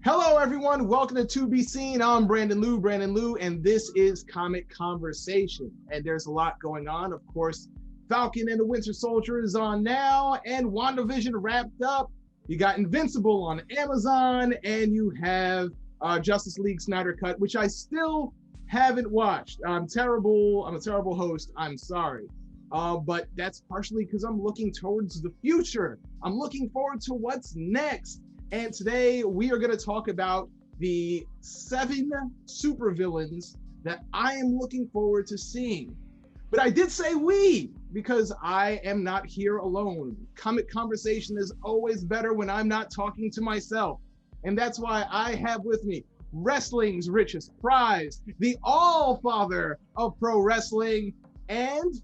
Hello, everyone. Welcome to Be Seen. I'm Brandon Lou, and this is Comic Conversation. And there's a lot going on. Of course, Falcon and the Winter Soldier is on now, and WandaVision wrapped up. You got Invincible on Amazon, and you have Justice League Snyder Cut, which I still haven't watched. I'm a terrible host. I'm sorry. But that's partially because I'm looking towards the future. I'm looking forward to what's next. And today we are going to talk about the 7 supervillains that I am looking forward to seeing. But I did say we, because I am not here alone. Comic Conversation is always better when I'm not talking to myself. And that's why I have with me wrestling's richest prize, the All Father of Pro Wrestling, and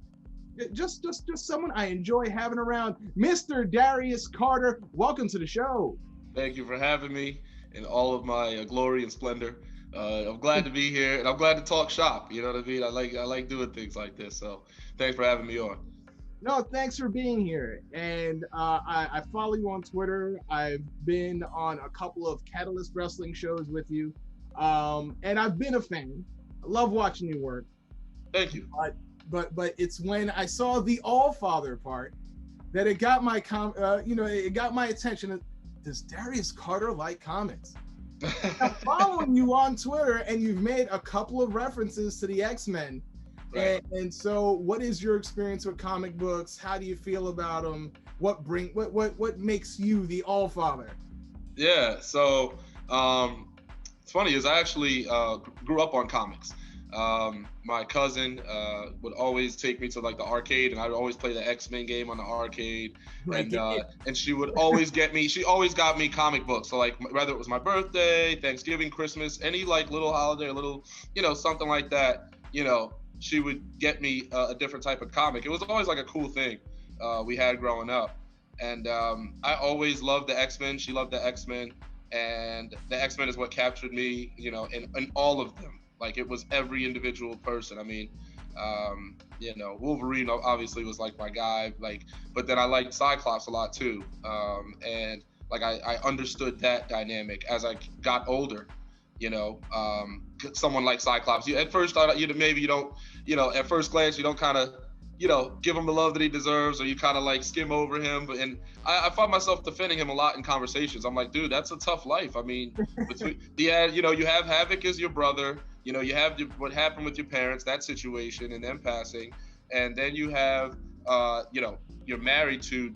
just someone I enjoy having around, Mr. Darius Carter. Welcome to the show. Thank you for having me in all of my glory and splendor. I'm glad to be here, and I'm glad to talk shop. You know what I mean? I like doing things like this. So thanks for having me on. No, thanks for being here. And I follow you on Twitter. I've been on a couple of Catalyst Wrestling shows with you, and I've been a fan. I love watching you work. Thank you. But it's when I saw the All Father part that it got my it got my attention. Does Darius Carter like comics? I'm following you on Twitter, and you've made a couple of references to the X-Men. Right. And so what is your experience with comic books? How do you feel about them? What makes you the All Father? Yeah, so it's funny is I actually grew up on comics. My cousin would always take me to like the arcade, and I'd always play the X-Men game on the arcade. Right. And she would always she always got me comic books. So like whether it was my birthday, Thanksgiving, Christmas, any like little holiday, little, something like that, she would get me a different type of comic. It was always like a cool thing we had growing up. And I always loved the X-Men. She loved the X-Men, and the X-Men is what captured me, in all of them. Like it was every individual person. I mean, Wolverine obviously was like my guy, but then I liked Cyclops a lot too. And like I understood that dynamic as I got older, someone like Cyclops. At first, maybe you don't, at first glance, you don't kind of, give him the love that he deserves, or you kind of like skim over him. And I find myself defending him a lot in conversations. I'm like, dude, that's a tough life. I mean, you have Havoc as your brother. You have what happened with your parents, that situation, and them passing, and then you have, you're married to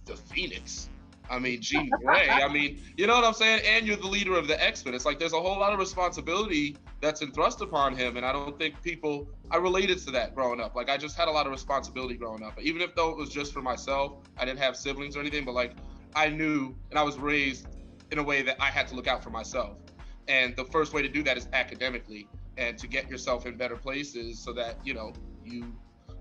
the Phoenix. I mean, Jean Grey. I mean, you know what I'm saying? And you're the leader of the X-Men. It's like there's a whole lot of responsibility that's thrust upon him, and I don't think I related to that growing up. Like I just had a lot of responsibility growing up, even though it was just for myself. I didn't have siblings or anything, but like I knew, and I was raised in a way that I had to look out for myself. And the first way to do that is academically, and to get yourself in better places so that, you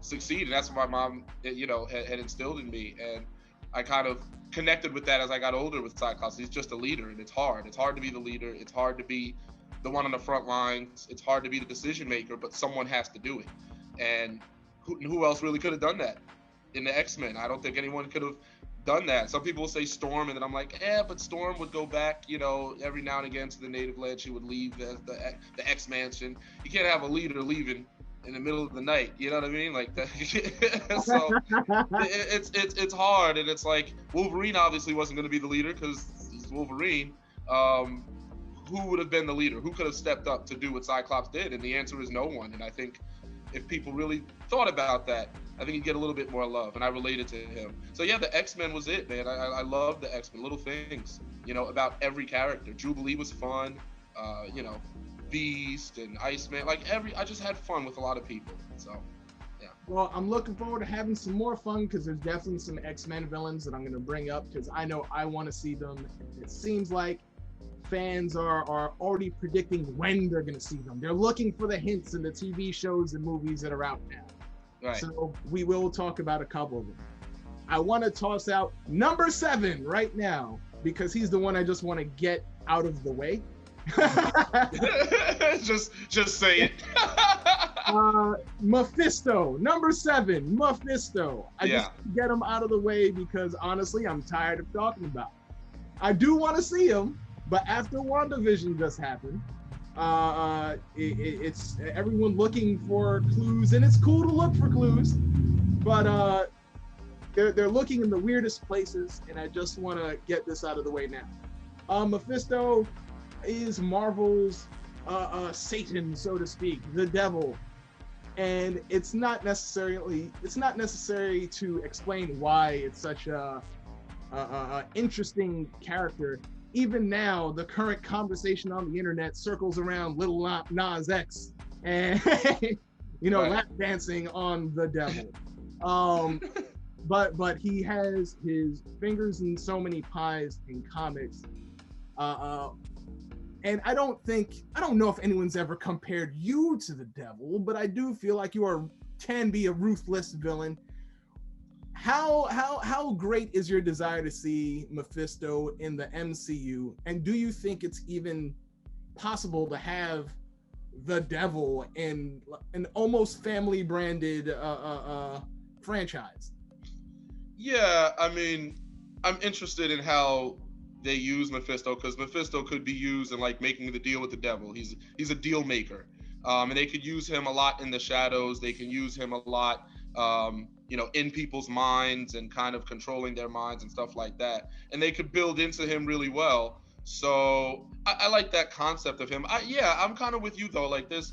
succeed. And that's what my mom, had instilled in me. And I kind of connected with that as I got older with Cyclops. He's just a leader, and it's hard. It's hard to be the leader. It's hard to be the one on the front lines. It's hard to be the decision maker, but someone has to do it. And who else really could have done that in the X-Men? I don't think anyone could have done that. Some people will say Storm, and then I'm like, but Storm would go back, every now and again to the native land. She would leave the X-Mansion. You can't have a leader leaving in the middle of the night, you know what I mean? Like that. So it's hard, and it's like Wolverine obviously wasn't going to be the leader because he's Wolverine. Who would have been the leader? Who could have stepped up to do what Cyclops did? And the answer is no one. And I think if people really thought about that, I think he'd get a little bit more love, and I related to him. So yeah, the X-Men was it, man. I love the X-Men, little things, about every character. Jubilee was fun, Beast and Iceman, I just had fun with a lot of people, so yeah. Well, I'm looking forward to having some more fun, because there's definitely some X-Men villains that I'm going to bring up, because I know I want to see them. It seems like fans are already predicting when they're going to see them. They're looking for the hints in the TV shows and movies that are out now. Right. So we will talk about a couple of them. I want to toss out number 7 right now, because he's the one I just want to get out of the way. just say it. Mephisto, number 7, Mephisto. I just get him out of the way because honestly, I'm tired of talking about him. I do want to see him, But after WandaVision just happened, it's everyone looking for clues, and it's cool to look for clues, but they're looking in the weirdest places, and I just want to get this out of the way now. Mephisto is Marvel's Satan, so to speak, the devil, and it's not necessary to explain why it's such a interesting character. Even now, the current conversation on the internet circles around Lil Nas X and lap dancing on the devil. But he has his fingers in so many pies in comics. And I don't know if anyone's ever compared you to the devil, but I do feel like you can be a ruthless villain. How great is your desire to see Mephisto in the MCU? And do you think it's even possible to have the devil in an almost family branded franchise? Yeah, I mean, I'm interested in how they use Mephisto, because Mephisto could be used in like making the deal with the devil. He's a deal maker, and they could use him a lot in the shadows. They can use him a lot, in people's minds and kind of controlling their minds and stuff like that. And they could build into him really well. So I like that concept of him. I'm kind of with you though. Like this,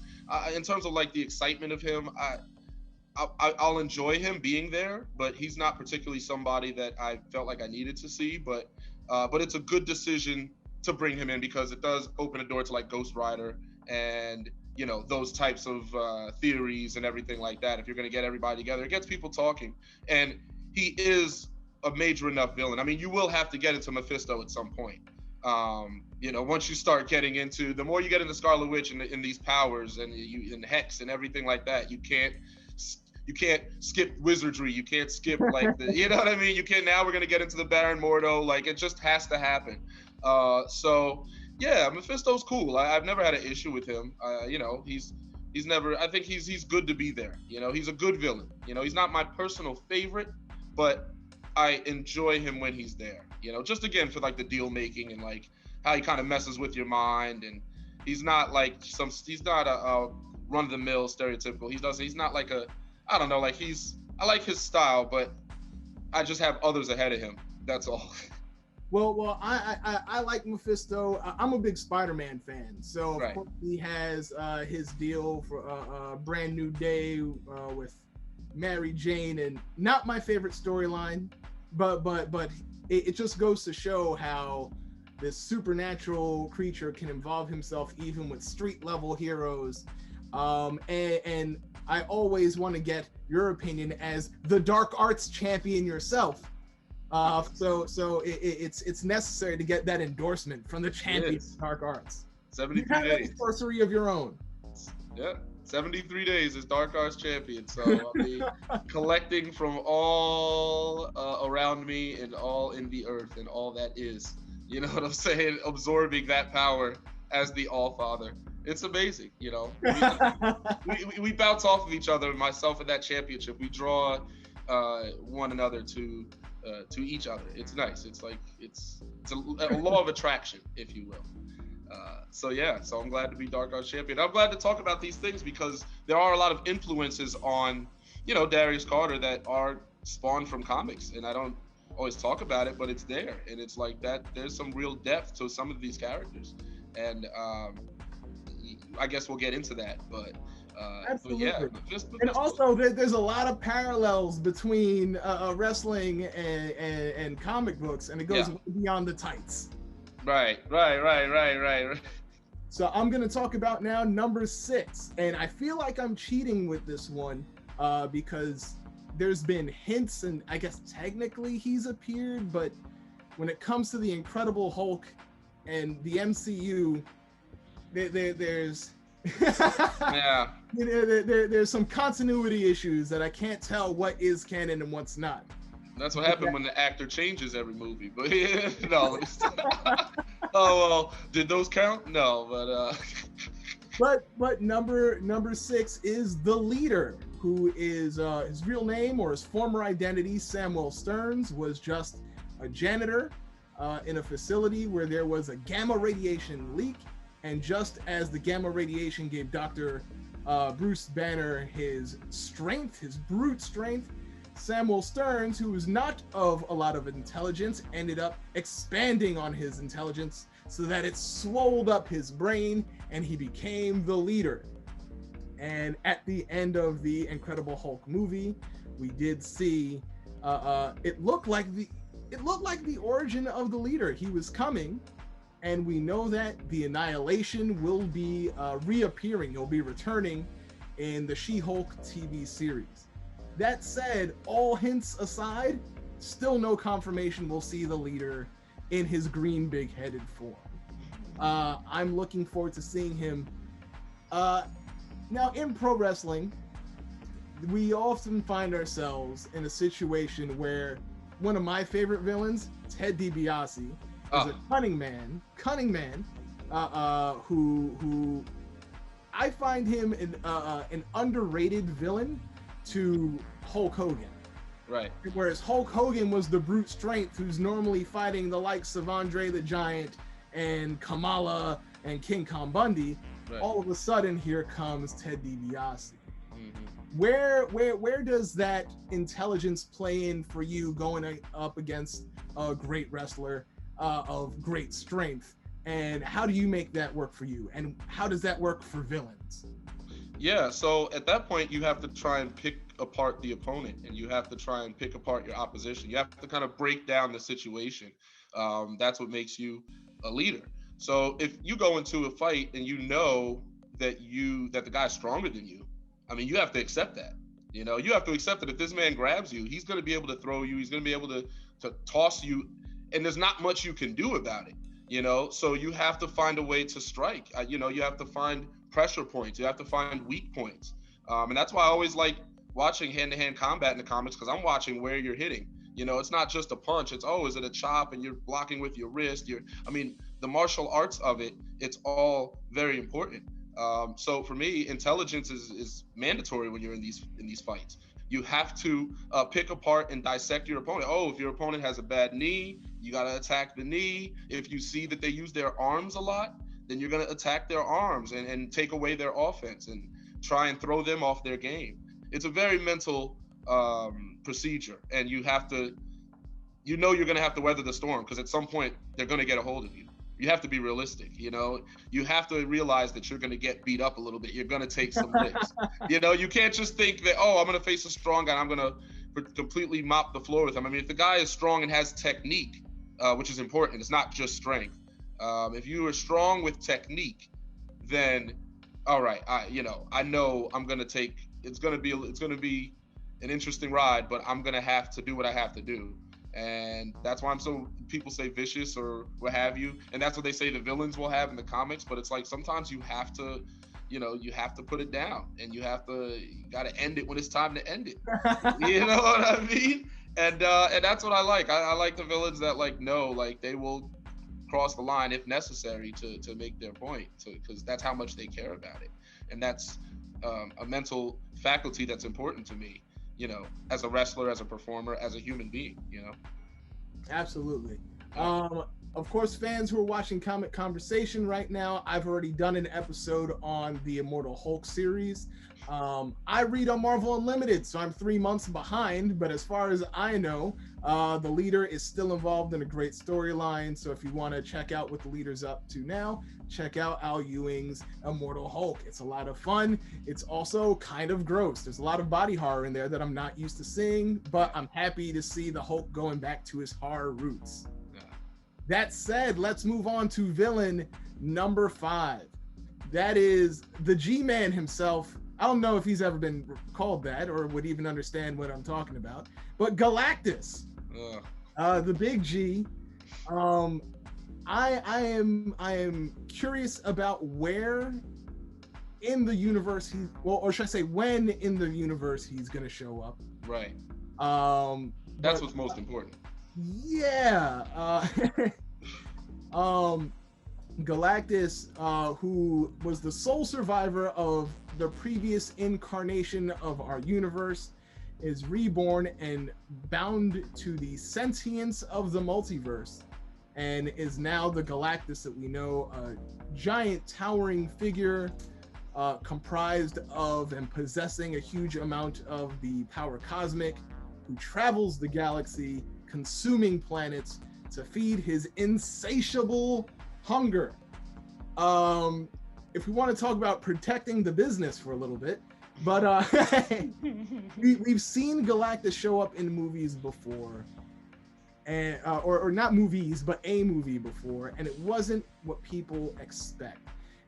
in terms of like the excitement of him, I'll enjoy him being there, but he's not particularly somebody that I felt like I needed to see. But it's a good decision to bring him in, because it does open a door to like Ghost Rider and those types of theories and everything like that. If you're going to get everybody together, it gets people talking. And he is a major enough villain. I mean, you will have to get into Mephisto at some point. Once you start getting into, the more you get into Scarlet Witch and in these powers and Hex and everything like that, you can't skip wizardry. You can't skip like the, you know what I mean? You can't. Now we're going to get into the Baron Mordo. Like, it just has to happen. So yeah, Mephisto's cool. I've never had an issue with him. He's never. I think he's good to be there. He's a good villain. He's not my personal favorite, but I enjoy him when he's there. Just again for like the deal making and like how he kind of messes with your mind. And he's not like he's not a run of the mill stereotypical. He's not like a, I don't know. Like I like his style, but I just have others ahead of him. That's all. Well, I like Mephisto. I'm a big Spider-Man fan, so of course he has his deal for a Brand New Day with Mary Jane, and not my favorite storyline, but it just goes to show how this supernatural creature can involve himself even with street level heroes, and I always want to get your opinion as the dark arts champion yourself. So it's necessary to get that endorsement from the champion of dark arts. 73 days. Sorcery of your own. Yeah, 73 days is dark arts champion. So I'll be collecting from all around me and all in the earth and all that is. You know what I'm saying? Absorbing that power as the All Father. It's amazing. We bounce off of each other. Myself in that championship, we draw one another to each other. It's nice. It's like it's a law of attraction, if you will. So I'm glad to be Dark Arts champion. I'm glad to talk about these things because there are a lot of influences on Darius Carter that are spawned from comics, and I don't always talk about it, but it's there, and it's like that. There's some real depth to some of these characters, and I guess we'll get into that, but. Absolutely. But yeah, and also there's a lot of parallels between wrestling and comic books, and it goes way beyond the tights. Right. So I'm going to talk about now number 6, and I feel like I'm cheating with this one because there's been hints, and I guess technically he's appeared, but when it comes to the Incredible Hulk and the MCU, there's there's some continuity issues that I can't tell what is canon and what's not. That's what happened when the actor changes every movie. But no. Oh well, did those count? No, but number 6 is the leader, who is his real name or his former identity, Samuel Stearns, was just a janitor in a facility where there was a gamma radiation leak, and just as the gamma radiation gave Dr. Bruce Banner his strength, his brute strength, Samuel Stearns, who was not of a lot of intelligence, ended up expanding on his intelligence so that it swolled up his brain and he became the leader. And at the end of the Incredible Hulk movie, we did see it looked like the origin of the leader. He was coming, and we know that the Annihilation will be reappearing. He'll be returning in the She-Hulk TV series. That said, all hints aside, still no confirmation we'll see the leader in his green big-headed form. I'm looking forward to seeing him. Now, in pro wrestling, we often find ourselves in a situation where one of my favorite villains, Ted DiBiase, is a cunning man, who I find him an underrated villain to Hulk Hogan. Right. Whereas Hulk Hogan was the brute strength who's normally fighting the likes of Andre the Giant and Kamala and King Kong Bundy. Right. All of a sudden, here comes Ted DiBiase. Mm-hmm. Where does that intelligence play in for you going up against a great wrestler of great strength? And how do you make that work for you? And how does that work for villains? Yeah, so at that point, you have to try and pick apart the opponent, and you have to try and pick apart your opposition. You have to kind of break down the situation. That's what makes you a leader. So if you go into a fight and you know that the guy's stronger than you, I mean, you have to accept that. You know, you have to accept that if this man grabs you, he's going to be able to throw you. He's going to be able to toss you, and there's not much you can do about it. You know, so you have to find a way to strike. You know, you have to find pressure points. You have to find weak points. And that's why I always like watching hand-to-hand combat in the comics, because I'm watching where you're hitting. You know, it's not just a punch. It's, is it a chop and you're blocking with your wrist? The martial arts of it, it's all very important. So for me, intelligence is mandatory when you're in these fights. You have to pick apart and dissect your opponent. If your opponent has a bad knee, you got to attack the knee. If you see that they use their arms a lot, then you're going to attack their arms and take away their offense and try and throw them off their game. It's a very mental procedure, and you have to, you're going to have to weather the storm, because at some point they're going to get a hold of you. You have to be realistic, you know. You have to realize that you're going to get beat up a little bit. You're going to take some licks. You know, you can't just think that, I'm going to face a strong guy, I'm going to completely mop the floor with him. I mean, if the guy is strong and has technique, which is important, it's not just strength. If you are strong with technique, then all right, I know I'm going to take, it's going to be an interesting ride, but I'm going to have to do what I have to do. And that's why people say vicious or what have you, and that's what they say the villains will have in the comics. But it's like, sometimes you have to put it down, and you got to end it when it's time to end it. You know what I mean? And that's what I like. I like the villains that they will cross the line if necessary to make their point, because that's how much they care about it. And that's a mental faculty that's important to me, you know, as a wrestler, as a performer, as a human being, you know. Absolutely. Of course, fans who are watching Comic Conversation right now, I've already done an episode on the Immortal Hulk series. I read on Marvel Unlimited, so I'm 3 months behind, but as far as I know, the leader is still involved in a great storyline. So if you want to check out what the leader's up to now, check out Al Ewing's Immortal Hulk. It's a lot of fun. It's also kind of gross. There's a lot of body horror in there that I'm not used to seeing, but I'm happy to see the Hulk going back to his horror roots. That said, let's move on to villain number 5. That is the G-Man himself. I don't know if he's ever been called that or would even understand what I'm talking about, but Galactus, the big G. I am curious about where in the universe or should I say when in the universe he's going to show up. Right. That's what's most important. Yeah. Galactus, who was the sole survivor of the previous incarnation of our universe, is reborn and bound to the sentience of the multiverse. and is now the Galactus that we know, a giant towering figure comprised of and possessing a huge amount of the power cosmic, who travels the galaxy, consuming planets to feed his insatiable hunger. If we want to talk about protecting the business for a little bit, but we've seen Galactus show up in movies before, and or not movies, but a movie before, and it wasn't what people expect.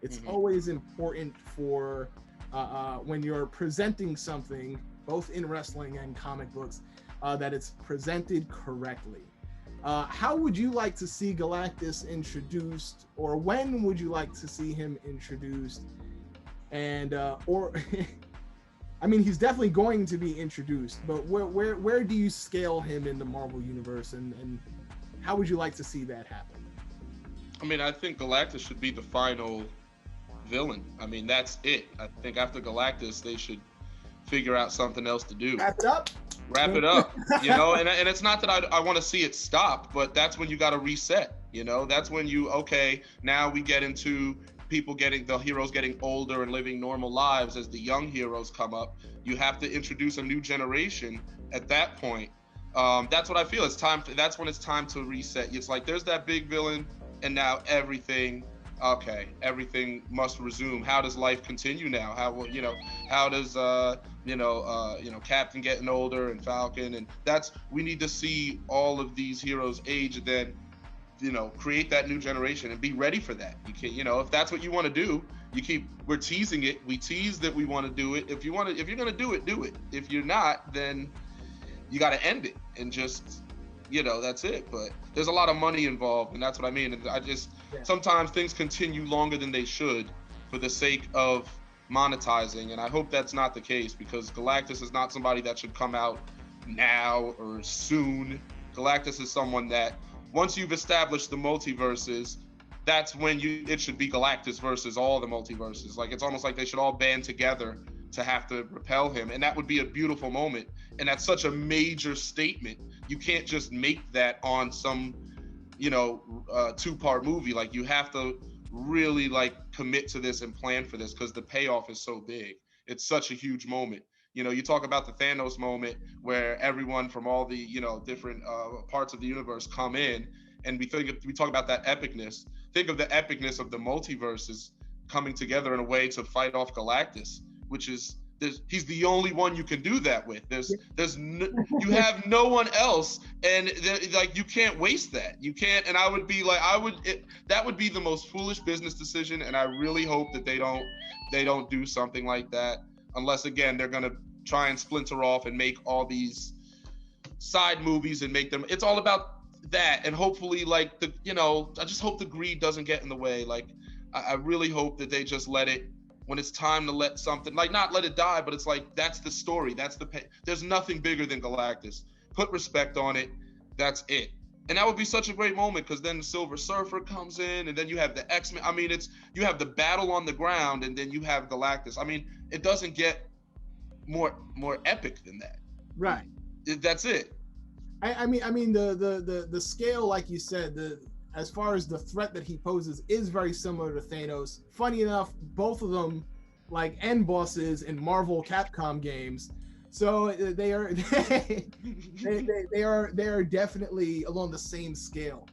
It's always important for when you're presenting something, both in wrestling and comic books, that it's presented correctly. How would you like to see Galactus introduced, or when would you like to see him introduced? And or I mean, he's definitely going to be introduced, but where do you scale him in the Marvel universe, and how would you like to see that happen? I mean, I think Galactus should be the final villain. I mean, that's it. I think after Galactus, they should figure out something else to do. Wrap it up. Wrap it up, you know, and it's not that I want to see it stop, but that's when you got to reset, you know, that's when you, okay, now we get into the heroes getting older and living normal lives as the young heroes come up. You have to introduce a new generation at that point. That's what I feel. That's when it's time to reset. It's like, there's that big villain, and now everything must resume. How does life continue now? How does Captain getting older and Falcon, and we need to see all of these heroes age, and then, create that new generation and be ready for that. You can't, if that's what you want to do, we're teasing it. We tease that we want to do it. If you're going to do it, do it. If you're not, then you got to end it and just, that's it. But there's a lot of money involved, and that's what I mean. And sometimes things continue longer than they should for the sake of monetizing, and I hope that's not the case, because Galactus is not somebody that should come out now or soon. Galactus is someone that, once you've established the multiverses, that's when it should be Galactus versus all the multiverses. Like, it's almost like they should all band together to have to repel him, and that would be a beautiful moment. And that's such a major statement. You can't just make that on some, two-part movie. Like, you have to really commit to this and plan for this, because the payoff is so big. It's such a huge moment. You talk about the Thanos moment, where everyone from all the different parts of the universe come in, and we talk about that epicness. Think of the epicness of the multiverses coming together in a way to fight off Galactus, which is, he's the only one you can do that with. You have no one else, and you can't waste that. You can't. And I would be like, that would be the most foolish business decision, and I really hope that they don't do something like that, unless, again, they're gonna try and splinter off and make all these side movies and make them. It's all about that, and hopefully, I just hope the greed doesn't get in the way. I really hope that they just let it. When it's time to let something, not let it die, but it's that's the story, there's nothing bigger than Galactus. Put respect on it, that's it. And that would be such a great moment, because then the Silver Surfer comes in, and then you have the X-Men. I mean, you have the battle on the ground, and then you have Galactus. I mean, it doesn't get more epic than that. Right. That's it. I mean the scale, like you said, as far as the threat that he poses, is very similar to Thanos. Funny enough, both of them end bosses in Marvel Capcom games, so they are they are definitely along the same scale.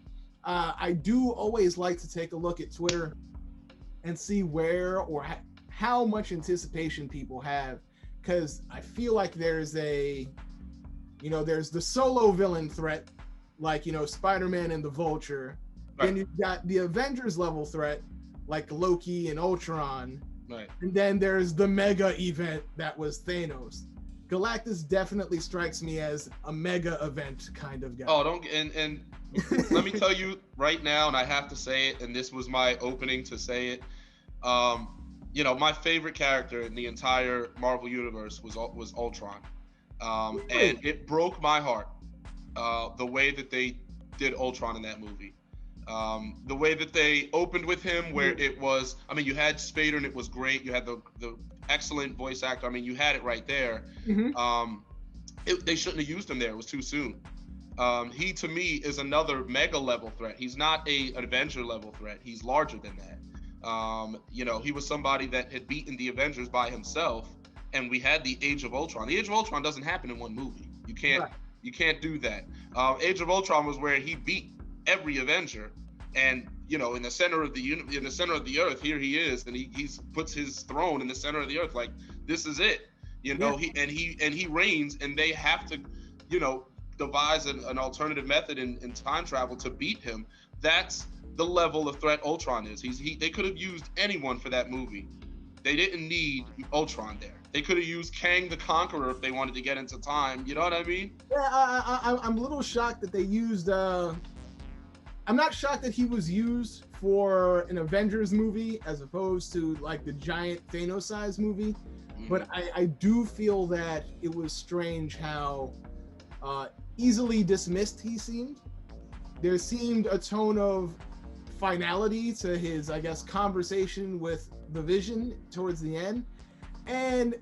I do always like to take a look at Twitter and see where or how much anticipation people have, because I feel like there's there's the solo villain threat, Spider-Man and the Vulture. Right. Then you've got the Avengers level threat, like Loki and Ultron. Right. And then there's the mega event that was Thanos. Galactus definitely strikes me as a mega event kind of guy. Oh, and let me tell you right now, and I have to say it, and this was my opening to say it. My favorite character in the entire Marvel universe was Ultron. And it broke my heart, the way that they did Ultron in that movie. The way that they opened with him, where it was, you had Spader, and it was great. You had the excellent voice actor. You had it right there. Mm-hmm. They shouldn't have used him there. It was too soon. He to me is another mega level threat. He's not an Avenger level threat. He's larger than that. He was somebody that had beaten the Avengers by himself, and we had the Age of Ultron. The Age of Ultron doesn't happen in one movie. You can't do that. Age of Ultron was where he beat every Avenger, and in the center of the earth, here he is, and he puts his throne in the center of the earth. Like, this is it. He reigns, and they have to, devise an alternative method in time travel to beat him. That's the level of threat Ultron is. They could have used anyone for that movie. They didn't need Ultron there. They could have used Kang the Conqueror if they wanted to get into time. You know what I mean? Yeah, I'm a little shocked that they used. I'm not shocked that he was used for an Avengers movie as opposed to like the giant Thanos-sized movie. But I do feel that it was strange how easily dismissed he seemed. There seemed a tone of finality to his, I guess, conversation with the Vision towards the end. And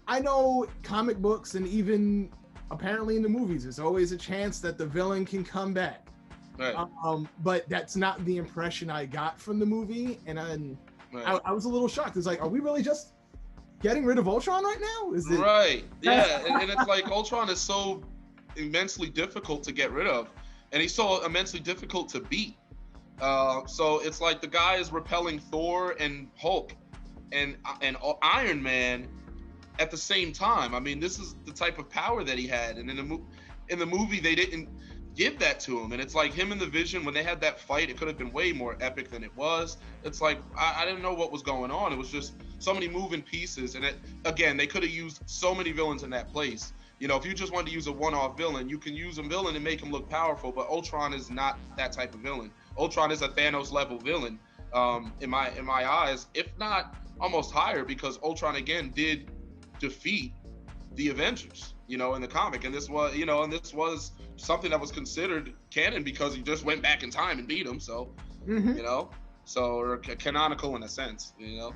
I know comic books and even apparently in the movies, there's always a chance that the villain can come back. Right. But that's not the impression I got from the movie. And I was a little shocked. It's like, are we really just getting rid of Ultron right now? Is it right? Yeah, and it's like Ultron is so immensely difficult to get rid of, and he's so immensely difficult to beat. So it's like the guy is repelling Thor and Hulk and Iron Man at the same time. I mean, this is the type of power that he had, and in the movie they didn't give that to him. And it's like him and the Vision, when they had that fight, it could have been way more epic than it was. It's like I didn't know what was going on. It was just so many moving pieces, and again, they could have used so many villains in that place. If you just wanted to use a one-off villain, you can use a villain and make him look powerful, but Ultron is not that type of villain. Ultron is a Thanos level villain, in my eyes, if not almost higher, because Ultron again did defeat the Avengers, in the comic, and this was something that was considered canon because he just went back in time and beat him. So, or canonical in a sense, No.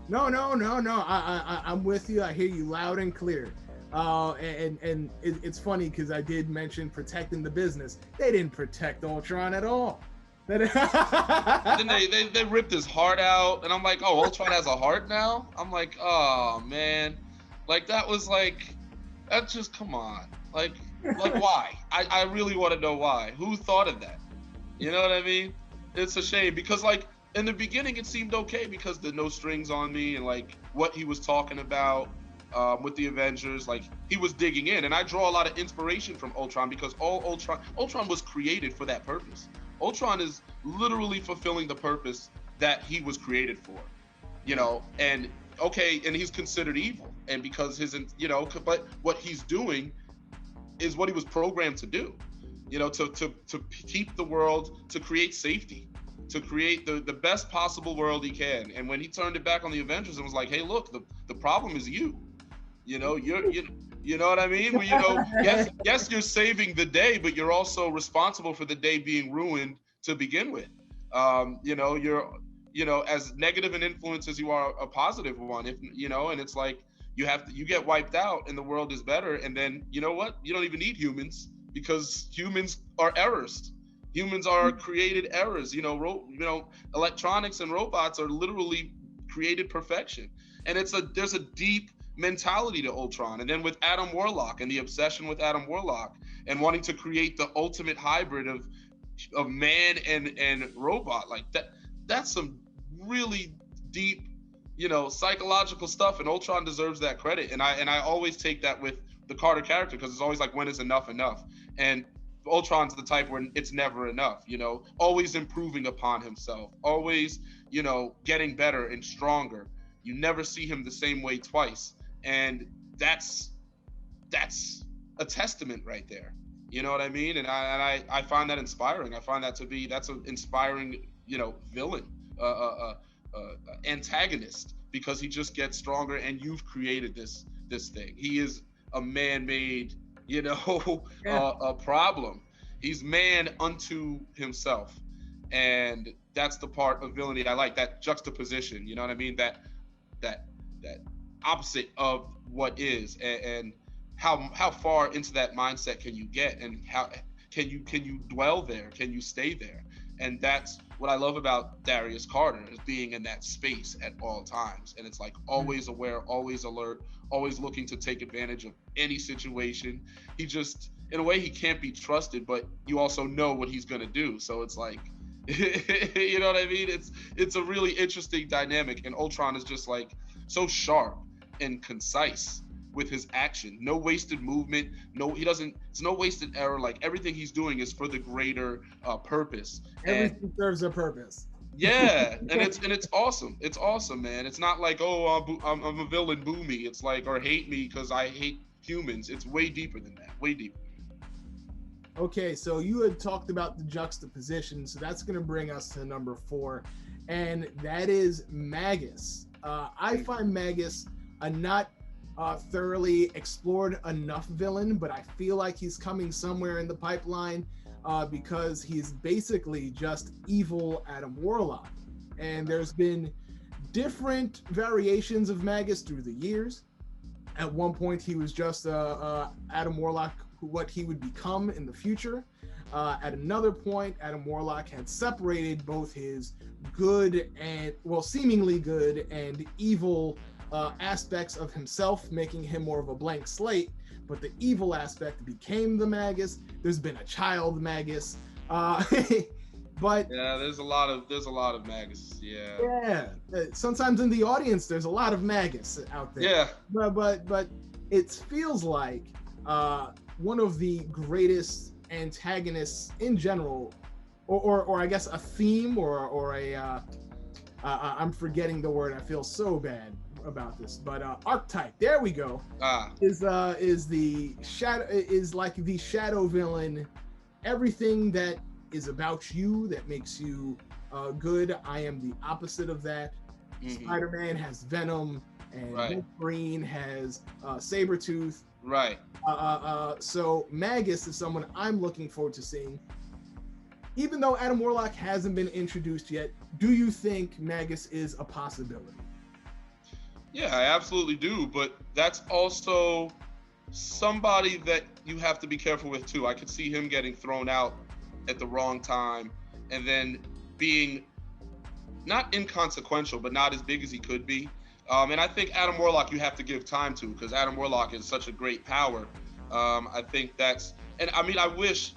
I'm with you. I hear you loud and clear. And it's funny because I did mention protecting the business. They didn't protect Ultron at all. Then they ripped his heart out, and I'm like, oh, Ultron has a heart now? I'm like, oh man, like that's just, come on, like why? I really want to know why. Who thought of that? You know what I mean? It's a shame because like in the beginning it seemed okay because the no strings on me and like what he was talking about with the Avengers, like he was digging in, and I draw a lot of inspiration from Ultron because Ultron was created for that purpose. Ultron is literally fulfilling the purpose that he was created for, and he's considered evil, and because but what he's doing is what he was programmed to do, to keep the world, to create safety, to create the best possible world he can. And when he turned it back on the Avengers and was like, hey, look, the problem is you know what I mean? Well, yes, you're saving the day, but you're also responsible for the day being ruined to begin with. You're as negative an influence as you are a positive one, and it's like you get wiped out and the world is better. And then you know what? You don't even need humans because humans are errors. Humans are created errors. Electronics and robots are literally created perfection. And there's a deep mentality to Ultron. And then with Adam Warlock and the obsession with Adam Warlock and wanting to create the ultimate hybrid of man and robot, like that's some really deep, psychological stuff, and Ultron deserves that credit. And I always take that with the Carter character because it's always like, when is enough? And Ultron's the type where it's never enough, always improving upon himself, always, getting better and stronger. You never see him the same way twice. And that's a testament right there. You know what I mean? And I find that inspiring. I find that's an inspiring, villain, antagonist, because he just gets stronger, and you've created this thing. He is a man-made, a problem. He's man unto himself. And that's the part of villainy I like, that juxtaposition, you know what I mean? That opposite of what is, and how far into that mindset can you get, and can you dwell there? Can you stay there? And that's what I love about Darius Carter, is being in that space at all times. And it's like always aware, always alert, always looking to take advantage of any situation. He just, in a way, he can't be trusted, but you also know what he's gonna do. So it's like, you know what I mean? It's a really interesting dynamic. And Ultron is just like so sharp and concise with his action. No wasted movement. It's no wasted error. Like everything he's doing is for the greater purpose. Everything serves a purpose. Yeah, and it's awesome. It's awesome, man. It's not like, oh, I'm a villain, boo me. It's like, or hate me because I hate humans. It's way deeper than that. Way deeper. Okay, so you had talked about the juxtaposition, so that's going to bring us to number 4, and that is Magus. I find Magus a not thoroughly explored enough villain, but I feel like he's coming somewhere in the pipeline because he's basically just evil Adam Warlock. And there's been different variations of Magus through the years. At one point, he was just Adam Warlock, what he would become in the future. At another point, Adam Warlock had separated both his good and, well, seemingly good and evil aspects of himself, making him more of a blank slate. But the evil aspect became the Magus. There's been a child Magus, but yeah, there's a lot of Magus. Yeah. Sometimes in the audience, there's a lot of Magus out there. Yeah. But it feels like one of the greatest antagonists in general, or I guess a theme, or a I'm forgetting the word. I feel so bad about this, but archetype. There we go. Is the shadow, is like the shadow villain. Everything that is about you that makes you good. I am the opposite of that. Mm-hmm. Spider-Man has Venom, and Wolverine has Sabretooth. Right. So Magus is someone I'm looking forward to seeing. Even though Adam Warlock hasn't been introduced yet, do you think Magus is a possibility? Yeah, I absolutely do. But that's also somebody that you have to be careful with too. I could see him getting thrown out at the wrong time and then being not inconsequential, but not as big as he could be. And I think Adam Warlock you have to give time to, because Adam Warlock is such a great power. I think that's, and I mean, I wish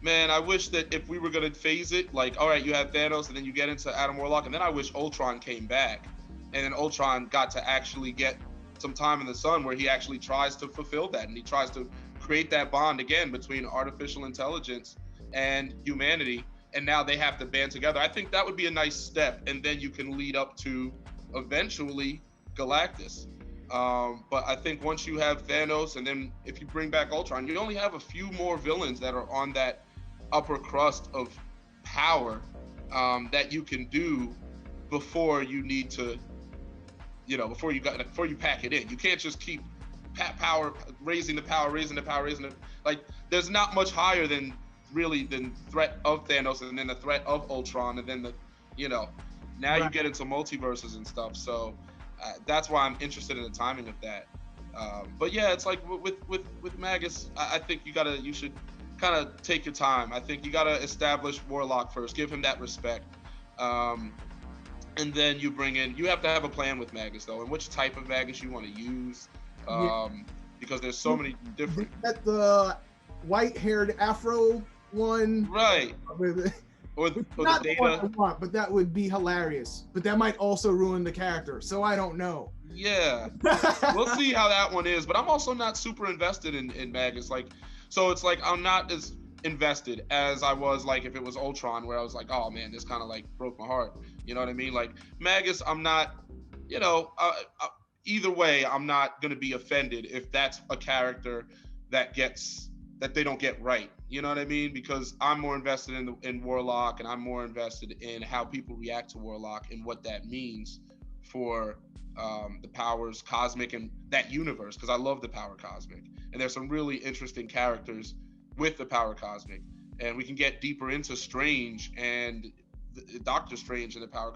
that if we were going to phase it, like, all right, you have Thanos and then you get into Adam Warlock, and then I wish Ultron came back and then Ultron got to actually get some time in the sun where he actually tries to fulfill that, and he tries to create that bond again between artificial intelligence and humanity, and now they have to band together. I think that would be a nice step, and then you can lead up to eventually Galactus. But I think once you have Thanos, and then if you bring back Ultron, you only have a few more villains that are on that upper crust of power that you can do before you need to, before you pack it in. You can't just keep raising the power. Like, there's not much higher than threat of Thanos, and then the threat of Ultron, and then now you get into multiverses and stuff. So that's why I'm interested in the timing of that. But yeah, it's like with Magus, I think you should kind of take your time. I think you got to establish Warlock first, give him that respect. And then you have to have a plan with Magus though, and which type of Magus you want to use. Because there's so many different. At the white-haired Afro one. Right. Or not the the one I want, but that would be hilarious. But that might also ruin the character, so I don't know. Yeah, we'll see how that one is. But I'm also not super invested in Magus. So it's like I'm not as invested as I was like if it was Ultron, where I was like, oh man, this kind of like broke my heart. You know what I mean? Like Magus, I'm not. Either way, I'm not gonna be offended if that's a character that they don't get right. You know what I mean? Because I'm more invested in Warlock, and I'm more invested in how people react to Warlock and what that means for the powers cosmic and that universe, because I love the power cosmic. And there's some really interesting characters with the power cosmic. And we can get deeper into Strange and Doctor Strange and the power.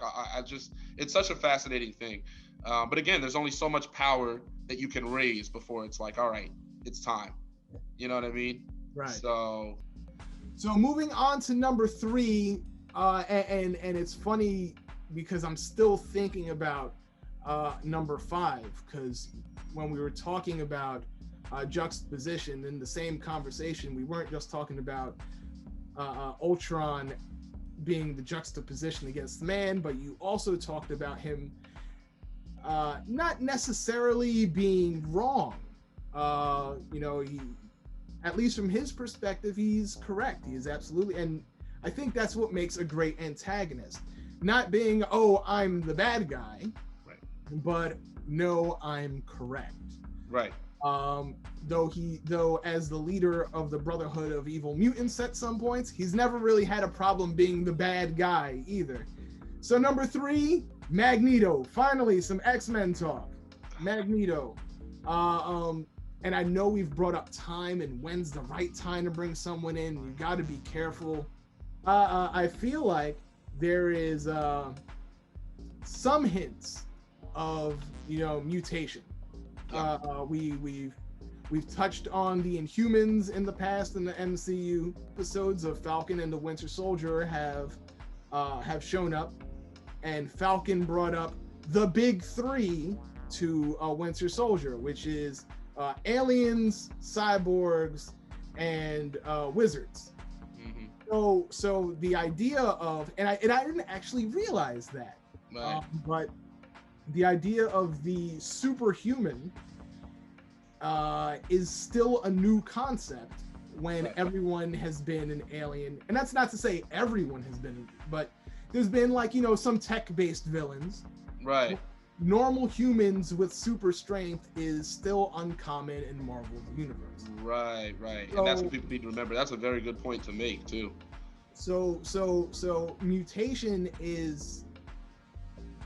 It's such a fascinating thing. But again, there's only so much power that you can raise before it's like, all right, it's time. You know what I mean? Right. So So moving on to number 3, and it's funny because I'm still thinking about number 5, because when we were talking about juxtaposition in the same conversation, we weren't just talking about Ultron being the juxtaposition against man, but you also talked about him not necessarily being wrong. He, at least from his perspective, he's correct. He is absolutely, and I think that's what makes a great antagonist. Not being, oh, I'm the bad guy, right, but no, I'm correct. Right. Though as the leader of the Brotherhood of Evil Mutants at some points, he's never really had a problem being the bad guy either. So number 3, Magneto. Finally, some X-Men talk. Magneto. And I know we've brought up time and when's the right time to bring someone in. You got to be careful. I feel like there is some hints of mutation. We've touched on the Inhumans in the past in the MCU episodes of Falcon and the Winter Soldier have shown up, and Falcon brought up the big 3 to Winter Soldier, which is aliens, cyborgs, and wizards. Mm-hmm. So the idea of, and I didn't actually realize that, right. But the idea of the superhuman is still a new concept when everyone has been an alien. And that's not to say everyone has been, but there's been some tech-based villains. Right. Normal humans with super strength is still uncommon in Marvel's universe. Right. And that's what people need to remember. That's a very good point to make too. So mutation is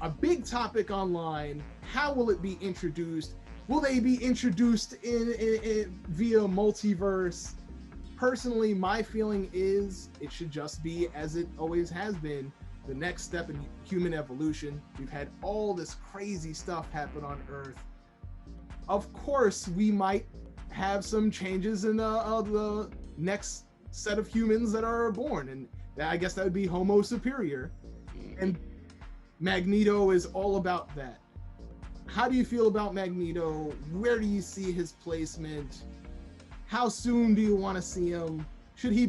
a big topic online. How will it be introduced? Will they be introduced in via multiverse? Personally, my feeling is it should just be as it always has been, the next step in human evolution. We've had all this crazy stuff happen on Earth. Of course, we might have some changes in the next set of humans that are born, and I guess that would be Homo superior. And Magneto is all about that. How do you feel about Magneto? Where do you see his placement? How soon do you want to see him? Should he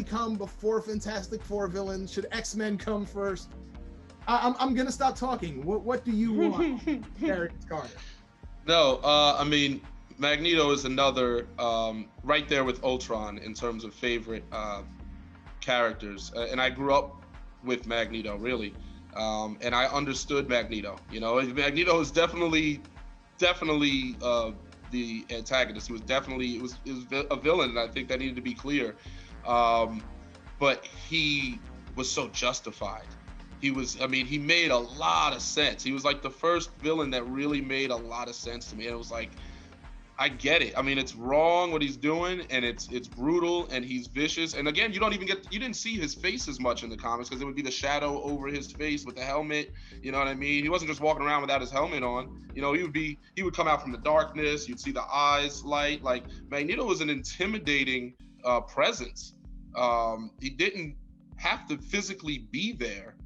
come before Fantastic Four villains? Should X-Men come first? I'm gonna stop talking. What do you want, Darius Carter? No, I mean, Magneto is another right there with Ultron in terms of favorite characters, and I grew up with Magneto really. And I understood Magneto. Magneto is definitely the antagonist. He was definitely a villain, and I think that needed to be clear. But he was so justified. He made a lot of sense. He was like the first villain that really made a lot of sense to me. And it was like, I get it. I mean, it's wrong what he's doing, and it's brutal, and he's vicious. And again, you didn't see his face as much in the comics because it would be the shadow over his face with the helmet. You know what I mean? He wasn't just walking around without his helmet on. He would come out from the darkness. You'd see the eyes light. Like, Magneto was an intimidating presence. He didn't have to physically be there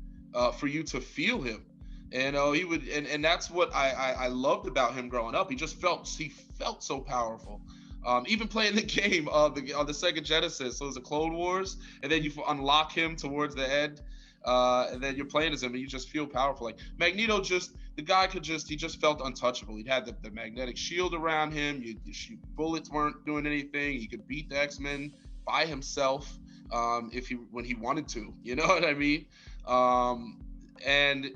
for you to feel him. And he would, and that's what I loved about him growing up. He felt so powerful. Even playing the game on the Sega Genesis, so it was the Clone Wars, and then you unlock him towards the end, and then you're playing as him, and you just feel powerful. Like Magneto, the guy he just felt untouchable. He had the magnetic shield around him. Bullets weren't doing anything. He could beat the X-Men by himself when he wanted to. You know what I mean? And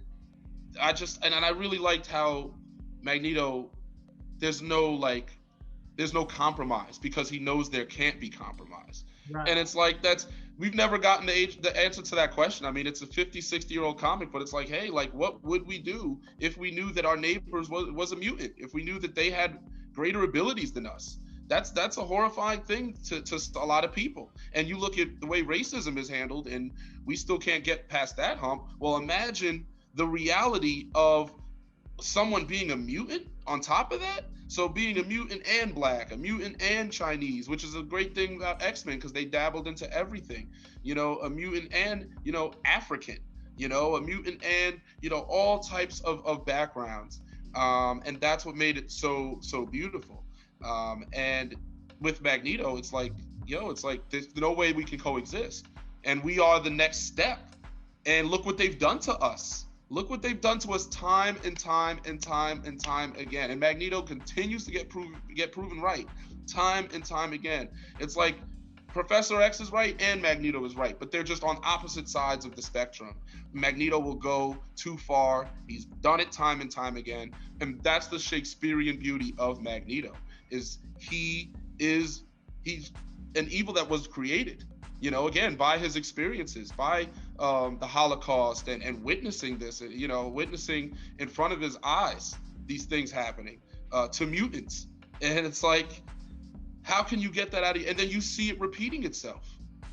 I really liked how Magneto, there's no compromise because he knows there can't be compromise. Right. And it's like, we've never gotten the answer to that question. I mean, it's a 50, 60-year-old comic, but it's like, hey, like, what would we do if we knew that our neighbors was a mutant? If we knew that they had greater abilities than us? That's a horrifying thing to a lot of people. And you look at the way racism is handled, and we still can't get past that hump. Well, imagine the reality of someone being a mutant on top of that. So being a mutant and black, a mutant and Chinese, which is a great thing about X-Men because they dabbled into everything. A mutant and, African, a mutant and, all types of backgrounds. And that's what made it so beautiful. And with Magneto, it's like, it's like there's no way we can coexist. And we are the next step. And look what they've done to us. Look what they've done to us time and time and time and time again. And Magneto continues to get proven right time and time again. It's like Professor X is right and Magneto is right, but they're just on opposite sides of the spectrum. Magneto will go too far. He's done it time and time again. And that's the Shakespearean beauty of Magneto, is he's an evil that was created, again, by his experiences, by the Holocaust and witnessing this, witnessing in front of his eyes these things happening to mutants. And it's like, how can you get that out of you? And then you see it repeating itself.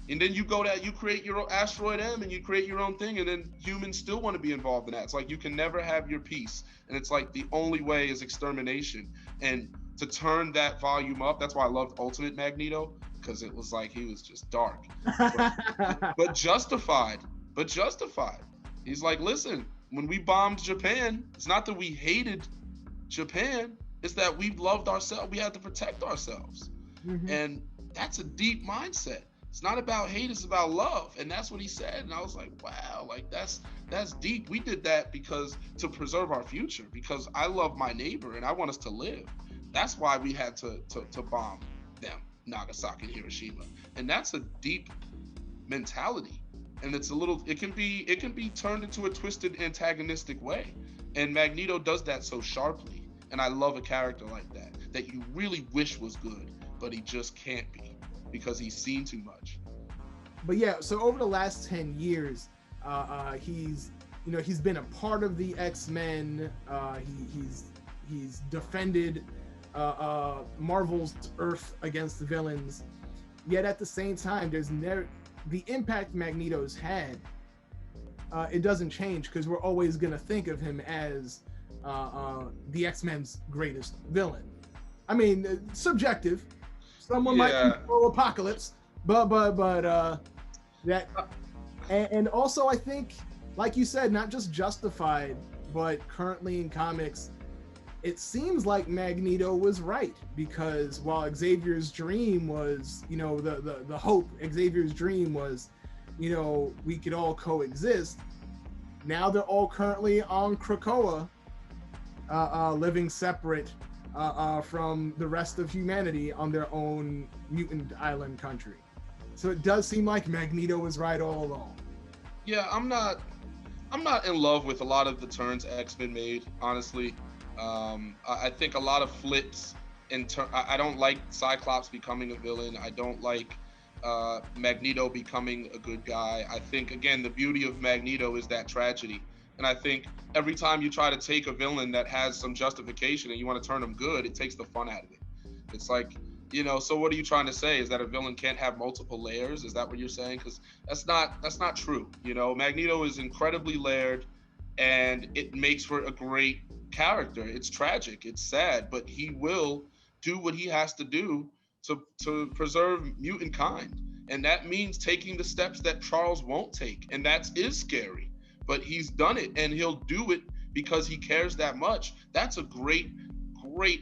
And then you create your own Asteroid M and you create your own thing, and then humans still want to be involved in that. It's like you can never have your peace. And it's like the only way is extermination. And to turn that volume up, that's why I loved Ultimate Magneto, because it was like he was just dark. But justified. He's like, listen, when we bombed Japan, it's not that we hated Japan, it's that we loved ourselves. We had to protect ourselves. Mm-hmm. And that's a deep mindset. It's not about hate, it's about love. And that's what he said. And I was like, wow, like that's deep. We did that because to preserve our future, because I love my neighbor and I want us to live. That's why we had to bomb them, Nagasaki and Hiroshima. And that's a deep mentality. And it can be turned into a twisted antagonistic way. And Magneto does that so sharply. And I love a character like that you really wish was good, but he just can't be because he's seen too much. But yeah, so over the last 10 years, he's been a part of the X-Men. He's defended Marvel's Earth against the villains. Yet at the same time, there's never the impact Magneto's had. It doesn't change because we're always gonna think of him as the X-Men's greatest villain. I mean, subjective. Someone might control Apocalypse, but that, and also I think, like you said, not just Justified, but currently in comics, it seems like Magneto was right, because while Xavier's dream was, the hope, Xavier's dream was, we could all coexist. Now they're all currently on Krakoa, living separate from the rest of humanity on their own mutant island country. So it does seem like Magneto was right all along. Yeah, I'm not in love with a lot of the turns X-Men made, honestly. I think a lot of flips I don't like Cyclops becoming a villain. I don't like Magneto becoming a good guy. I think, again, the beauty of Magneto is that tragedy. And I think every time you try to take a villain that has some justification and you want to turn them good, it takes the fun out of it. It's like, so what are you trying to say? Is that a villain can't have multiple layers? Is that what you're saying? Because that's not true. Magneto is incredibly layered, and it makes for a great character. It's tragic, it's sad, but he will do what he has to do to preserve mutant kind. And that means taking the steps that Charles won't take. And that is scary. But he's done it, and he'll do it because he cares that much. That's a great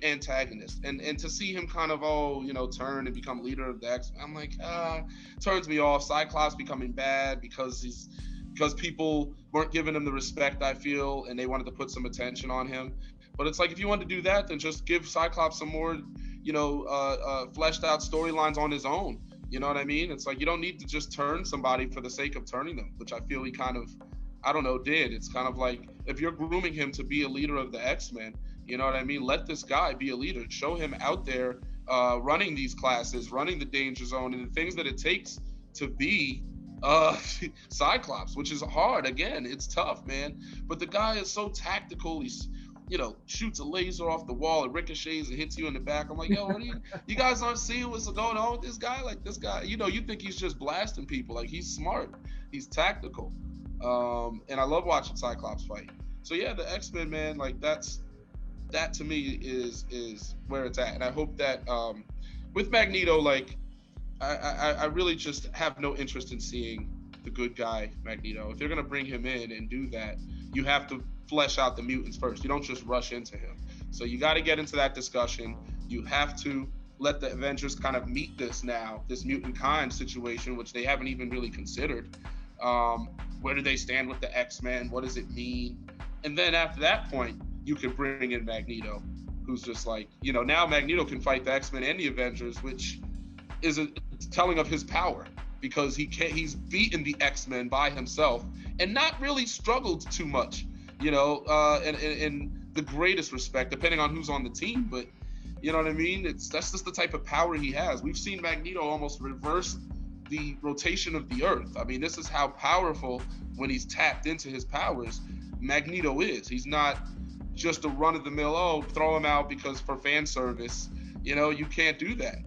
antagonist. And to see him kind of turn and become leader of the X, I'm like, turns me off. Cyclops becoming bad because people weren't giving him the respect, I feel, and they wanted to put some attention on him. But it's like, if you want to do that, then just give Cyclops some more, fleshed out storylines on his own. You know what I mean? It's like, you don't need to just turn somebody for the sake of turning them, which I feel he kind of, did. It's kind of like, if you're grooming him to be a leader of the X-Men, you know what I mean? Let this guy be a leader. Show him out there running these classes, running the danger zone, and the things that it takes to be Cyclops, which is hard. Again, it's tough, man. But the guy is so tactical. He's, shoots a laser off the wall, it ricochets and hits you in the back. I'm like, yo, what are you guys aren't seeing what's going on with this guy? Like, this guy, you think he's just blasting people. Like, he's smart. He's tactical. And I love watching Cyclops fight. So yeah, the X-Men, man, like that to me is where it's at. And I hope that with Magneto, like I really just have no interest in seeing the good guy Magneto. If you're gonna bring him in and do that, you have to flesh out the mutants first. You don't just rush into him. So you got to get into that discussion. You have to let the Avengers kind of meet this mutant kind situation, which they haven't even really considered. Where do they stand with the X-Men? What does it mean? And then after that point, you can bring in Magneto, who's just like, now Magneto can fight the X-Men and the Avengers, which is a telling of his power, because he's beaten the X-Men by himself and not really struggled too much, in the greatest respect, depending on who's on the team. But you know what I mean? That's just the type of power he has. We've seen Magneto almost reverse the rotation of the Earth. I mean, this is how powerful, when he's tapped into his powers, Magneto is. He's not just a run-of-the-mill, throw him out because for fan service. You can't do that.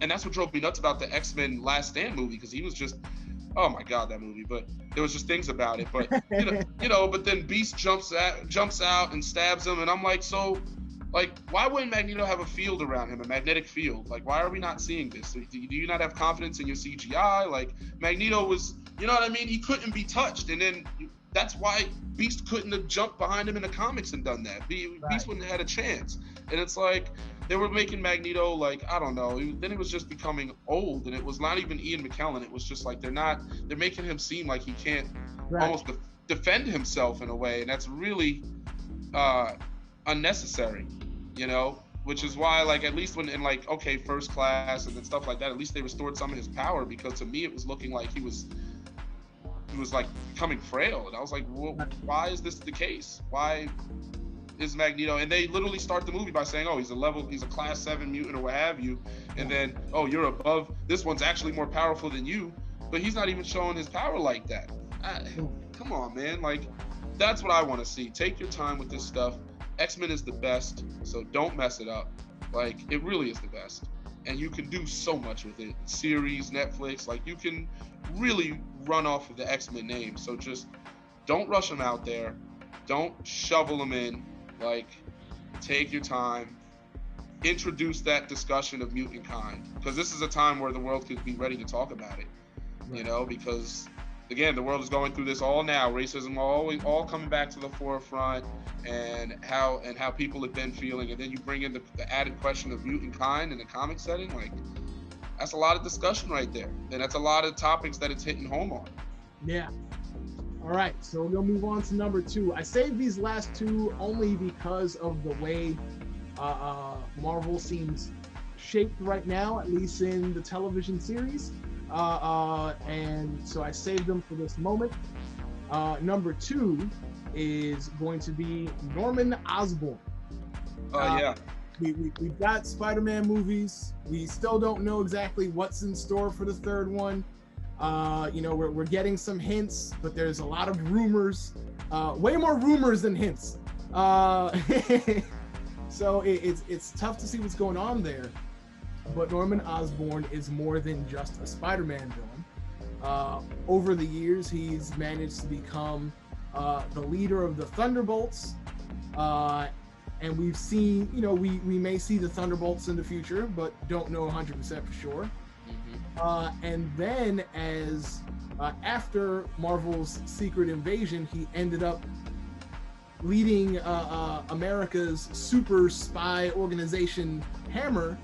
And that's what drove me nuts about the X-Men Last Stand movie, because he was just, oh my God, that movie. But there was just things about it. But but then Beast jumps out and stabs him, and I'm like, so, like, why wouldn't Magneto have a field around him, a magnetic field? Like, why are we not seeing this? Do you not have confidence in your CGI? Like, Magneto was, you know what I mean? He couldn't be touched, and then that's why Beast couldn't have jumped behind him in the comics and done that. Beast wouldn't have had a chance. And it's like, they were making Magneto, like, I don't know. Then it was just becoming old, and it was not even Ian McKellen. It was just like, they're making him seem like he can't almost defend himself in a way, and that's really unnecessary, which is why, like, at least when in, like, okay, First Class and then stuff like that, at least they restored some of his power, because to me it was looking like he was like becoming frail, and I was like, well, why is this the case? Why is Magneto? And they literally start the movie by saying, oh, he's a class 7 mutant or what have you, and then, oh, you're above, this one's actually more powerful than you, but he's not even showing his power like that. Come on, man. Like, that's what I want to see. Take your time with this stuff. X-Men is the best, so don't mess it up. Like, it really is the best, and you can do so much with it. Series, Netflix, like, you can really run off of the X-Men name. So just don't rush them out there. Don't shovel them in. Like, take your time. Introduce that discussion of mutant kind, because this is a time where the world could be ready to talk about it. Because again, the world is going through this all now. Racism all coming back to the forefront, and how people have been feeling, and then you bring in the added question of mutant kind in the comic setting. Like, that's a lot of discussion right there, and that's a lot of topics that it's hitting home on. Yeah. All right, so we'll move on to number 2. I saved these last two only because of the way Marvel seems shaped right now, at least in the television series. And so I saved them for this moment. Number 2 is going to be Norman Osborn. Yeah. We've got Spider-Man movies. We still don't know exactly what's in store for the third one. We're getting some hints, but there's a lot of rumors, way more rumors than hints. So it's tough to see what's going on there. But Norman Osborn is more than just a Spider-Man villain. Over the years, he's managed to become the leader of the Thunderbolts. And we've seen, we may see the Thunderbolts in the future, but don't know 100% for sure. And then after Marvel's Secret Invasion, he ended up leading America's super spy organization, Hammer,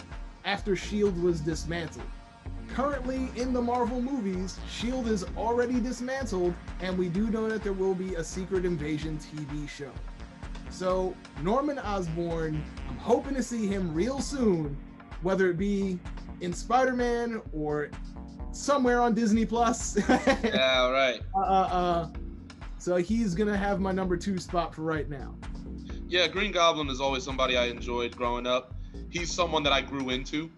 after S.H.I.E.L.D. was dismantled. Currently in the Marvel movies, S.H.I.E.L.D. is already dismantled, and we do know that there will be a Secret Invasion TV show. So Norman Osborn, I'm hoping to see him real soon, whether it be in Spider-Man or somewhere on Disney Plus. Yeah, right. So he's gonna have my number 2 spot for right now. Yeah, Green Goblin is always somebody I enjoyed growing up. He's someone that I grew into.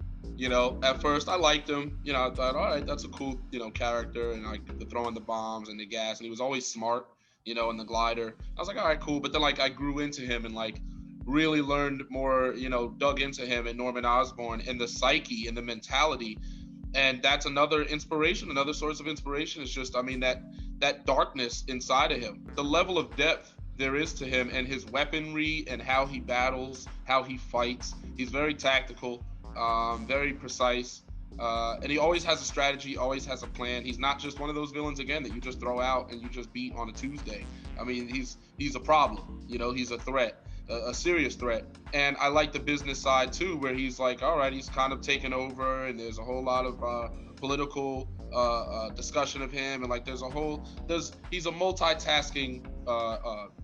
At first I liked him. I thought, all right, that's a cool, character, and like the throwing the bombs and the gas, and he was always smart, and the glider. I was like, all right, cool. But then like I grew into him and like really learned more, dug into him and Norman Osborn and the psyche and the mentality. And that's another inspiration, another source of inspiration is just, that darkness inside of him. The level of depth there is to him, and his weaponry and how he battles, how he fights. He's very tactical, very precise, and he always has a strategy, always has a plan. He's not just one of those villains, again, that you just throw out and you just beat on a Tuesday. I mean, he's a problem, you know, he's a threat, a serious threat. And I like the business side too, where he's like, all right, he's kind of taken over, and there's a whole lot of political discussion of him, and like he's a multitasking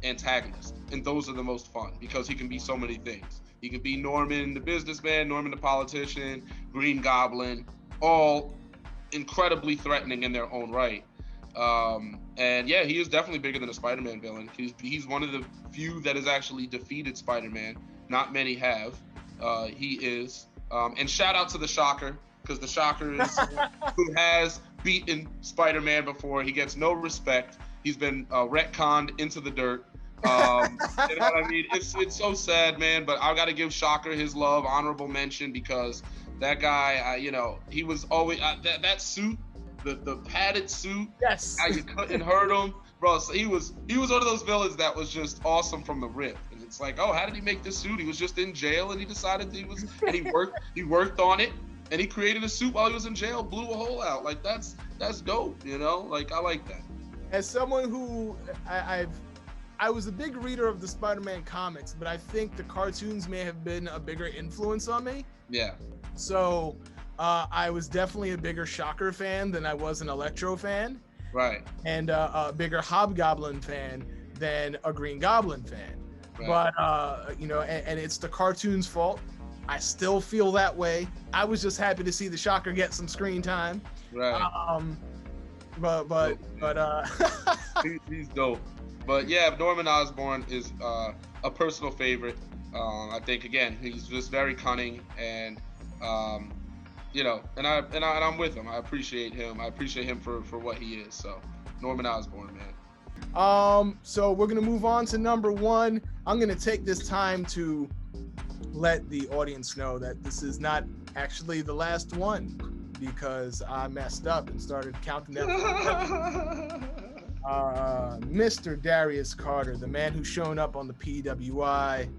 antagonist, and those are the most fun because he can be so many things. He can be Norman the businessman, Norman the politician, Green Goblin, all incredibly threatening in their own right. And yeah, he is definitely bigger than a Spider-Man villain. He's one of the few that has actually defeated Spider-Man. Not many have. He is. And shout out to the Shocker, because the Shocker is who has beaten Spider-Man before. He gets no respect. He's been retconned into the dirt. You know what I mean? It's so sad, man. But I got to give Shocker his love, honorable mention, because that guy, you know, he was always that suit, the padded suit. Yes. How you couldn't hurt him, bro. So he was one of those villains that was just awesome from the rip. And it's like, oh, how did he make this suit? He was just in jail, and he decided and he worked on it. And he created a suit while he was in jail, blew a hole out. Like that's dope, you know? Like I like that. As someone who I was a big reader of the Spider-Man comics, but I think the cartoons may have been a bigger influence on me. Yeah. So I was definitely a bigger Shocker fan than I was an Electro fan. Right. And a bigger Hobgoblin fan than a Green Goblin fan. Right. But you know, and it's the cartoon's fault. I still feel that way. I was just happy to see the Shocker get some screen time. Right. But he's dope. But yeah, Norman Osborn is a personal favorite. I think again, he's just very cunning, and you know, and I'm with him. I appreciate him. I appreciate him for what he is. So Norman Osborn, man. So we're gonna move on to number one. I'm gonna take this time to let the audience know that this is not actually the last one, because I messed up and started counting down. Mr. Darius Carter, the man who's shown up on the PWI,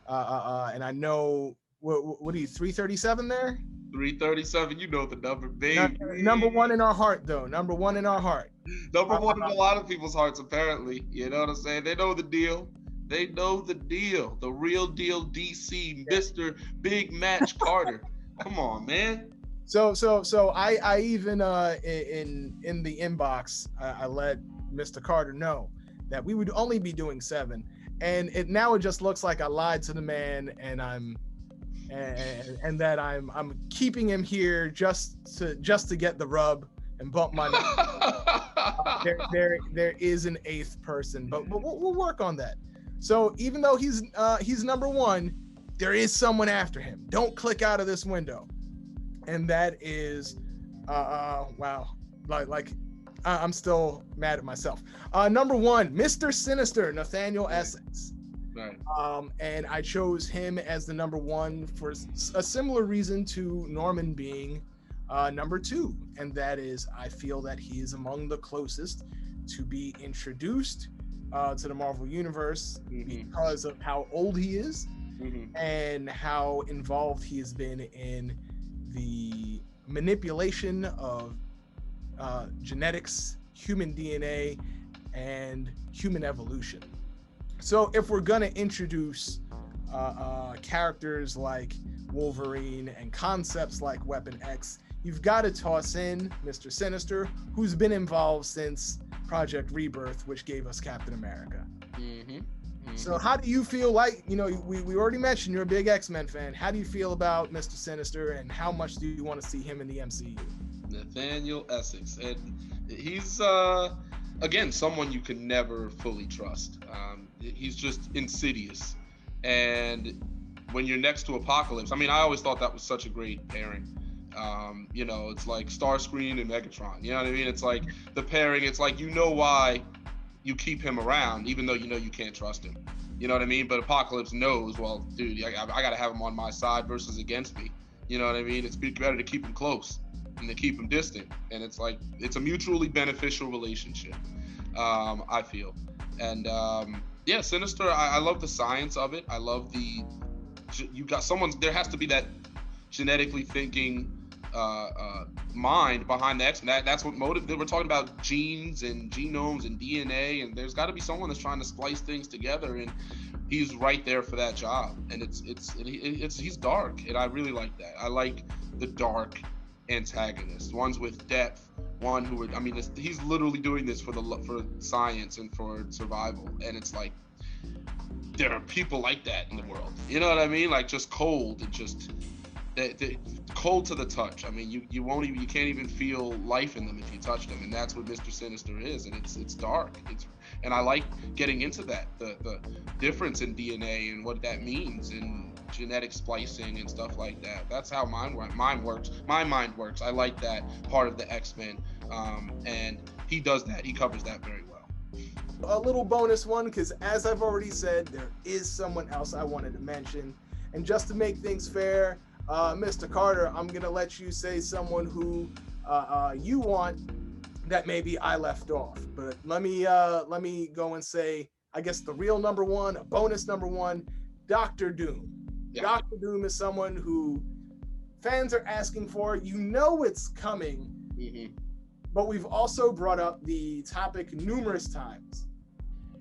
and I know what are you, 337 there? 337, you know the number, baby. Number one in our heart, though. Number one in our heart. Number one in a lot of people's hearts, apparently. You know what I'm saying? They know the deal. They know the deal. The real deal DC, Mr. Big Match Carter. Come on, man. So I even in the inbox, I let Mr. Carter know that we would only be doing 7, and now it just looks like I lied to the man, and and that I'm keeping him here just to get the rub and bump my there is an 8th person, but we'll work on that. So even though he's number one, there is someone after him. Don't click out of this window. And that is, wow, like I'm still mad at myself. Number one, Mr. Sinister, Nathaniel Essex. Right. And I chose him as the number one for a similar reason to Norman being number 2, and that is I feel that he is among the closest to be introduced to the Marvel Universe, because of how old he is, and how involved he has been in the manipulation of genetics, human DNA, and human evolution. So if we're gonna introduce characters like Wolverine and concepts like Weapon X, you've got to toss in Mr. Sinister, who's been involved since Project Rebirth, which gave us Captain America. So how do you feel, like, you know, we already mentioned you're a big X-Men fan. How do you feel about Mr. Sinister, and how much do you want to see him in the MCU? Nathaniel Essex, and he's again someone you can never fully trust. He's just insidious, and when you're next to Apocalypse, I mean, I always thought that was such a great pairing. You know, it's like Starscream and Megatron. You know what I mean? It's like the pairing. It's like, you know why you keep him around, even though you know you can't trust him. You know what I mean? But Apocalypse knows, well, dude, I got to have him on my side versus against me. You know what I mean? It's better to keep him close than to keep him distant. And it's like, it's a mutually beneficial relationship, I feel. And Yeah, Sinister. I love the science of it. I love you got someone. There has to be that genetically thinking mind behind the X-Men. That's what motive. We're talking about genes and genomes and DNA, and there's got to be someone that's trying to splice things together, and he's right there for that job. And he's dark, and I really like that. I like the dark antagonists, ones with depth. One who would, I mean, he's literally doing this for science and for survival, and it's like there are people like that in the world. You know what I mean? Like just cold and just they cold to the touch. I mean, you can't even feel life in them if you touch them, and that's what Mr. Sinister is. And it's dark. And I like getting into that, the difference in DNA and what that means and genetic splicing and stuff like that. That's how my mind works. I like that part of the X-Men, and he does that. He covers that very well. A little bonus one, because as I've already said, there is someone else I wanted to mention, and just to make things fair, Mr. Carter, I'm gonna let you say someone who you want that maybe I left off. But let me go and say, I guess the real number one, a bonus number one, Dr. Doom. Yeah. Dr. Doom is someone who fans are asking for. You know it's coming, but we've also brought up the topic numerous times.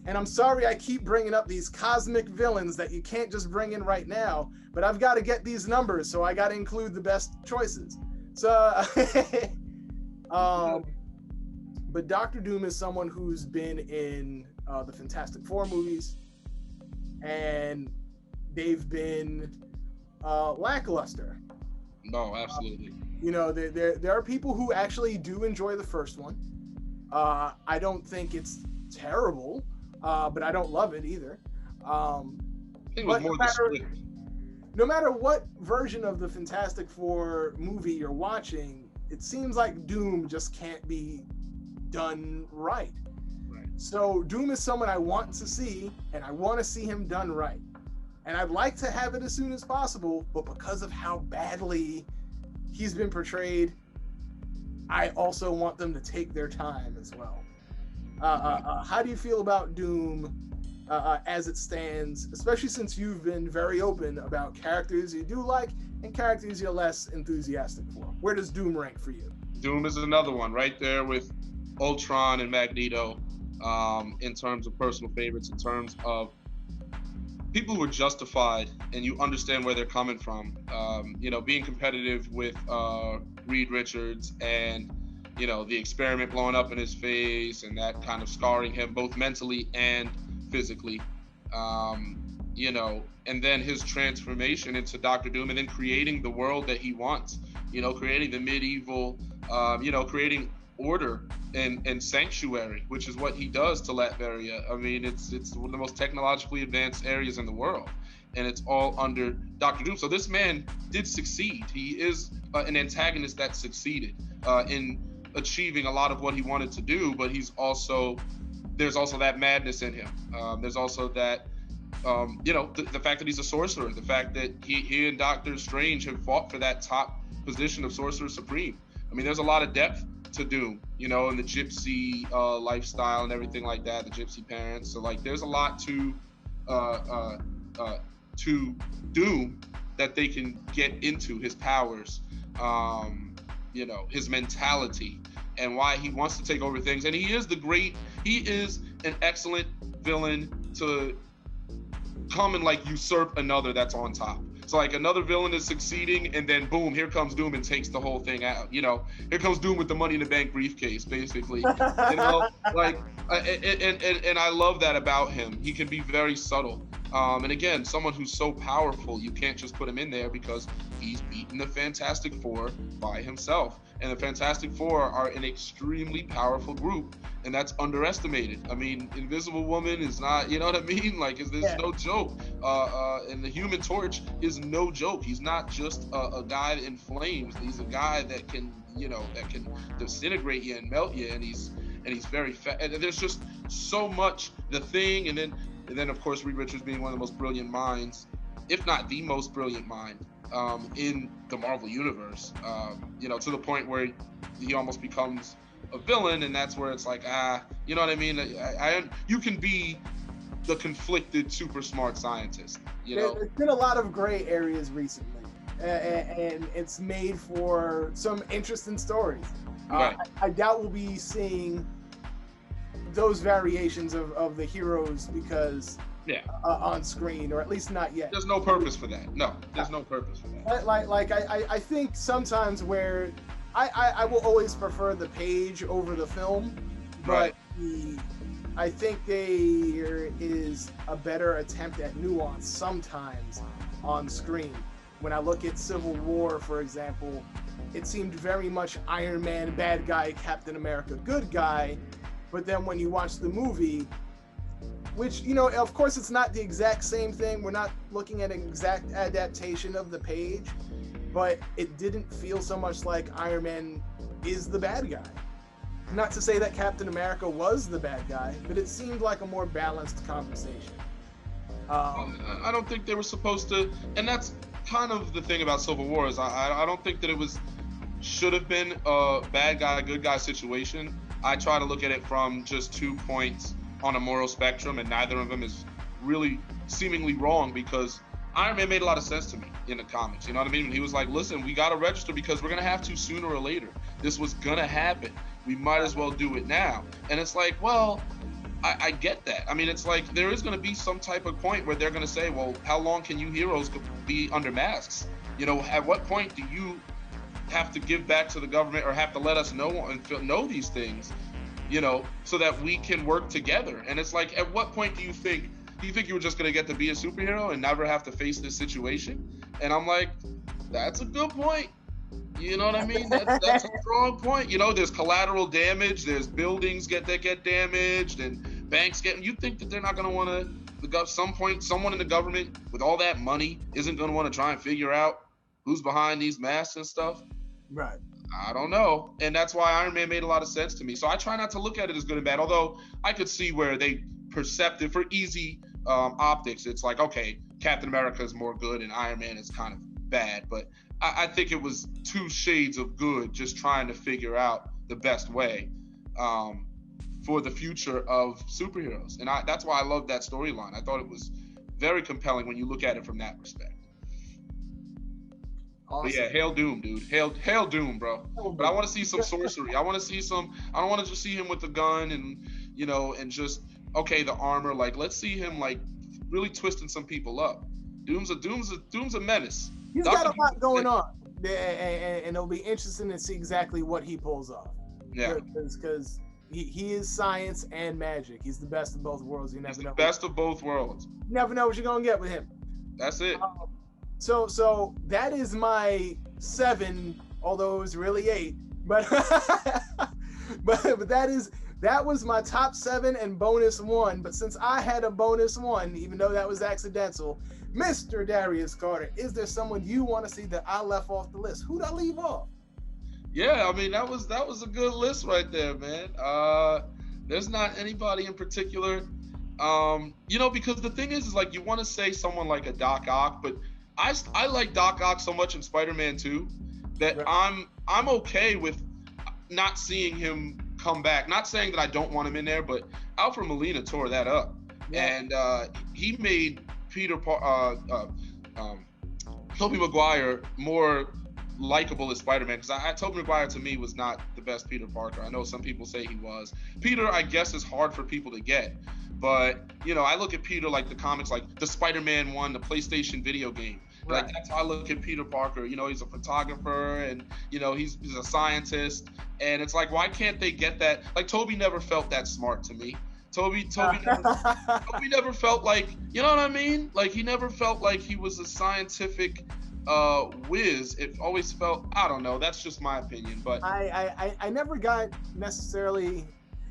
And I'm sorry I keep bringing up these cosmic villains that you can't just bring in right now, but I've got to get these numbers, so I got to include the best choices. So, but Dr. Doom is someone who's been in the Fantastic Four movies, and they've been lackluster. No, absolutely. You know, there are people who actually do enjoy the first one. I don't think it's terrible, but I don't love it either. I think it was more the script. No matter what version of the Fantastic Four movie you're watching, it seems like Doom just can't be done right. So Doom is someone I want to see, and I want to see him done right. And I'd like to have it as soon as possible, but because of how badly he's been portrayed, I also want them to take their time as well. How do you feel about Doom as it stands, especially since you've been very open about characters you do like and characters you're less enthusiastic for? Where does Doom rank for you? Doom is another one, right there with Ultron and Magneto, in terms of personal favorites, in terms of people who are justified and you understand where they're coming from. Being competitive with Reed Richards and, the experiment blowing up in his face and that kind of scarring him both mentally and physically, and then his transformation into Dr. Doom and then creating the world that he wants, creating the medieval, creating order and sanctuary, which is what he does to Latveria. I mean, it's one of the most technologically advanced areas in the world, and it's all under Dr. Doom. So this man did succeed. He is an antagonist that succeeded in achieving a lot of what he wanted to do, but there's also that madness in him. There's also that, the fact that he's a sorcerer, the fact that he and Doctor Strange have fought for that top position of Sorcerer Supreme. I mean, there's a lot of depth to Doom, and the gypsy lifestyle and everything like that, the gypsy parents. So like, there's a lot to Doom that they can get into, his powers, his mentality, and why he wants to take over things. And he is an excellent villain to come and like usurp another that's on top. So like another villain is succeeding, and then boom, here comes Doom and takes the whole thing out. Here comes Doom with the Money in the Bank briefcase, basically. And I love that about him. He can be very subtle. And again, someone who's so powerful, you can't just put him in there because he's beaten the Fantastic Four by himself. And the Fantastic Four are an extremely powerful group, and that's underestimated. I mean, Invisible Woman is not, you know what I mean? Like, there's no joke. And the Human Torch is no joke. He's not just a guy in flames. He's a guy that can disintegrate you and melt you, and he's very fast. And there's just so much. The Thing, and then of course Reed Richards being one of the most brilliant minds, if not the most brilliant mind, in the Marvel universe, to the point where he almost becomes a villain, and that's where it's like, you know what I mean? You can be the conflicted super smart scientist. You know, there's been a lot of gray areas recently, and it's made for some interesting stories. Right. I doubt we'll be seeing those variations of the heroes because on screen, or at least not yet. There's no purpose for that. No, there's no purpose for that. I think sometimes where I will always prefer the page over the film, but I think there is a better attempt at nuance sometimes on screen. When I look at Civil War, for example, it seemed very much Iron Man, bad guy, Captain America, good guy. But then when you watch the movie, which, you know, of course it's not the exact same thing. We're not looking at an exact adaptation of the page, but it didn't feel so much like Iron Man is the bad guy. Not to say that Captain America was the bad guy, but it seemed like a more balanced conversation. I don't think they were supposed to, and that's kind of the thing about Civil War is I don't think that it should have been a bad guy, good guy situation. I try to look at it from just 2 points on a moral spectrum, and neither of them is really seemingly wrong, because Iron Man made a lot of sense to me in the comics. You know what I mean? When he was like, listen, we got to register because we're going to have to sooner or later. This was going to happen. We might as well do it now. And it's like, well, I get that. I mean, it's like there is going to be some type of point where they're going to say, well, how long can you heroes be under masks? You know, at what point do you have to give back to the government or have to let us know and know these things, you know, so that we can work together? And it's like, at what point do you think you were just going to get to be a superhero and never have to face this situation? And I'm like, that's a good point. You know what I mean? That's a strong point. You know, there's collateral damage, there's buildings that get damaged, and banks you think that they're not going to want to, some point, someone in the government with all that money isn't going to want to try and figure out who's behind these masks and stuff? Right. I don't know. And that's why Iron Man made a lot of sense to me. So I try not to look at it as good and bad, although I could see where they perceptive for easy optics. It's like, okay, Captain America is more good and Iron Man is kind of bad. But I think it was two shades of good, just trying to figure out the best way for the future of superheroes. And that's why I love that storyline. I thought it was very compelling when you look at it from that respect. Awesome. But yeah, hail Doom, dude. Hail Doom, bro. But I want to see some sorcery. I want to see some. I don't want to just see him with the gun and, you know, and just, okay, the armor. Like, let's see him like really twisting some people up. Doom's a menace. He's got a lot going on, and it'll be interesting to see exactly what he pulls off. Yeah, because he is science and magic. He's the best of both worlds. You never know. Best of both worlds. You never know what you're gonna get with him. That's it. So that is my 7, although it was really 8. But but that was my top 7 and bonus 1. But since I had a bonus 1, even though that was accidental, Mr. Darius Carter, is there someone you want to see that I left off the list? Who'd I leave off? Yeah, I mean that was a good list right there, man. There's not anybody in particular. You know, because the thing is like you want to say someone like a Doc Ock, but I like Doc Ock so much in Spider-Man 2 that right. I'm okay with not seeing him come back. Not saying that I don't want him in there, but Alfred Molina tore that up, and he made Tobey Maguire more likable as Spider-Man, because Tobey Maguire to me was not the best Peter Parker. I know some people say he was. Peter, I guess, is hard for people to get. But, you know, I look at Peter like the comics, like the Spider-Man 1, the PlayStation video game. Right. Like, that's how I look at Peter Parker. You know, he's a photographer and, you know, he's a scientist. And it's like, why can't they get that? Like, Tobey never felt that smart to me. Tobey never felt like, you know what I mean? Like, he never felt like he was a scientific whiz. It always felt, I don't know, that's just my opinion. But I never got necessarily,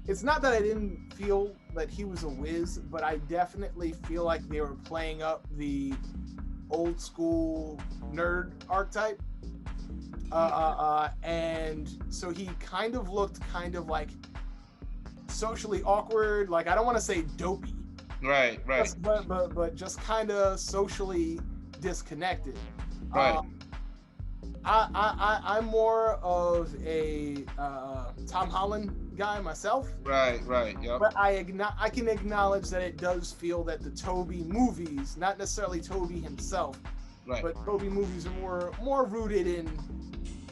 it's not that I didn't feel that he was a whiz, but I definitely feel like they were playing up the old school nerd archetype. And so he kind of looked kind of like socially awkward, like I don't want to say dopey. Right. But just kind of socially disconnected. Right. I'm more of a Tom Holland guy myself. Right, yep. But I can acknowledge that it does feel that the Tobey movies, not necessarily Tobey himself, right, but Tobey movies are more rooted in,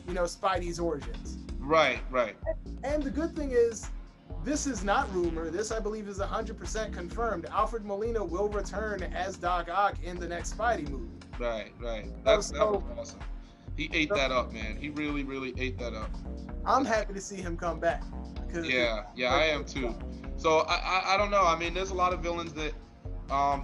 Spidey's origins. Right. And the good thing is, this is not rumor. This, I believe, is 100% confirmed. Alfred Molina will return as Doc Ock in the next Spidey movie. Right. That was awesome. He ate that up, man. He really, really ate that up. I'm happy to see him come back. Yeah, I am too. So I don't know. I mean, there's a lot of villains that,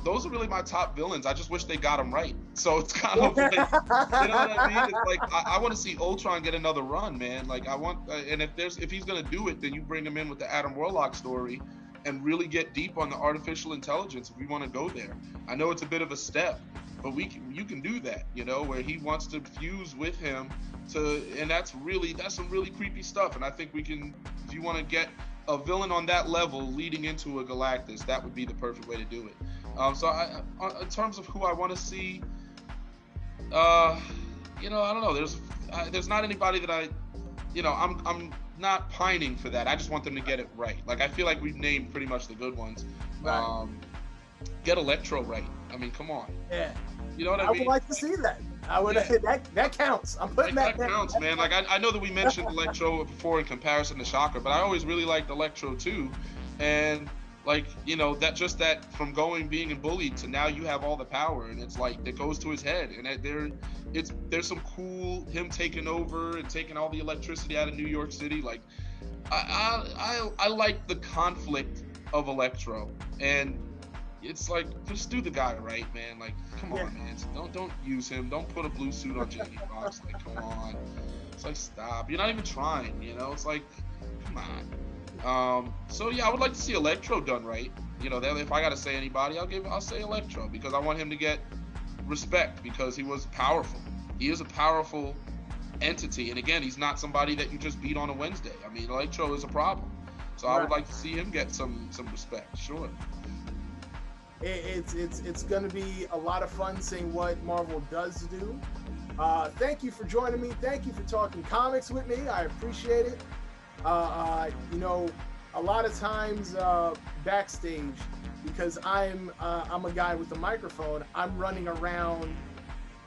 those are really my top villains. I just wish they got them right. So it's kind of like, you know what I mean? It's like I want to see Ultron get another run, man. Like I want, and if he's gonna do it, then you bring him in with the Adam Warlock story, and really get deep on the artificial intelligence if we want to go there. I know it's a bit of a step, but you can do that, where he wants to fuse with him and that's some really creepy stuff. And I think we can, if you want to get a villain on that level leading into a Galactus, that would be the perfect way to do it. So in terms of who I want to see, I don't know. There's not anybody that I'm not pining for that. I just want them to get it right. Like I feel like we've named pretty much the good ones. Right. Get Electro right. I mean, come on. Yeah. You know what I mean? I would like to see that. I would. Yeah. That counts. I'm putting that counts, man. Like I know that we mentioned Electro before in comparison to Shocker, but I always really liked Electro too. And like that from being bullied to now you have all the power, and it's like it goes to his head, and there's some cool him taking over and taking all the electricity out of New York City. Like I like the conflict of Electro, and it's like just do the guy right, man. Like come on, man. Don't use him. Don't put a blue suit on Jamie Foxx. Like come on. It's like stop. You're not even trying. It's like come on. So yeah, I would like to see Electro done right. If I gotta say anybody, I'll say Electro, because I want him to get respect, because he was powerful. He is a powerful entity, and again, he's not somebody that you just beat on a Wednesday. I mean, Electro is a problem. So right. I would like to see him get some respect. Sure. It's going to be a lot of fun seeing what Marvel does do. Thank you for joining me. Thank you for talking comics with me. I appreciate it. A lot of times backstage, because I'm a guy with a microphone, I'm running around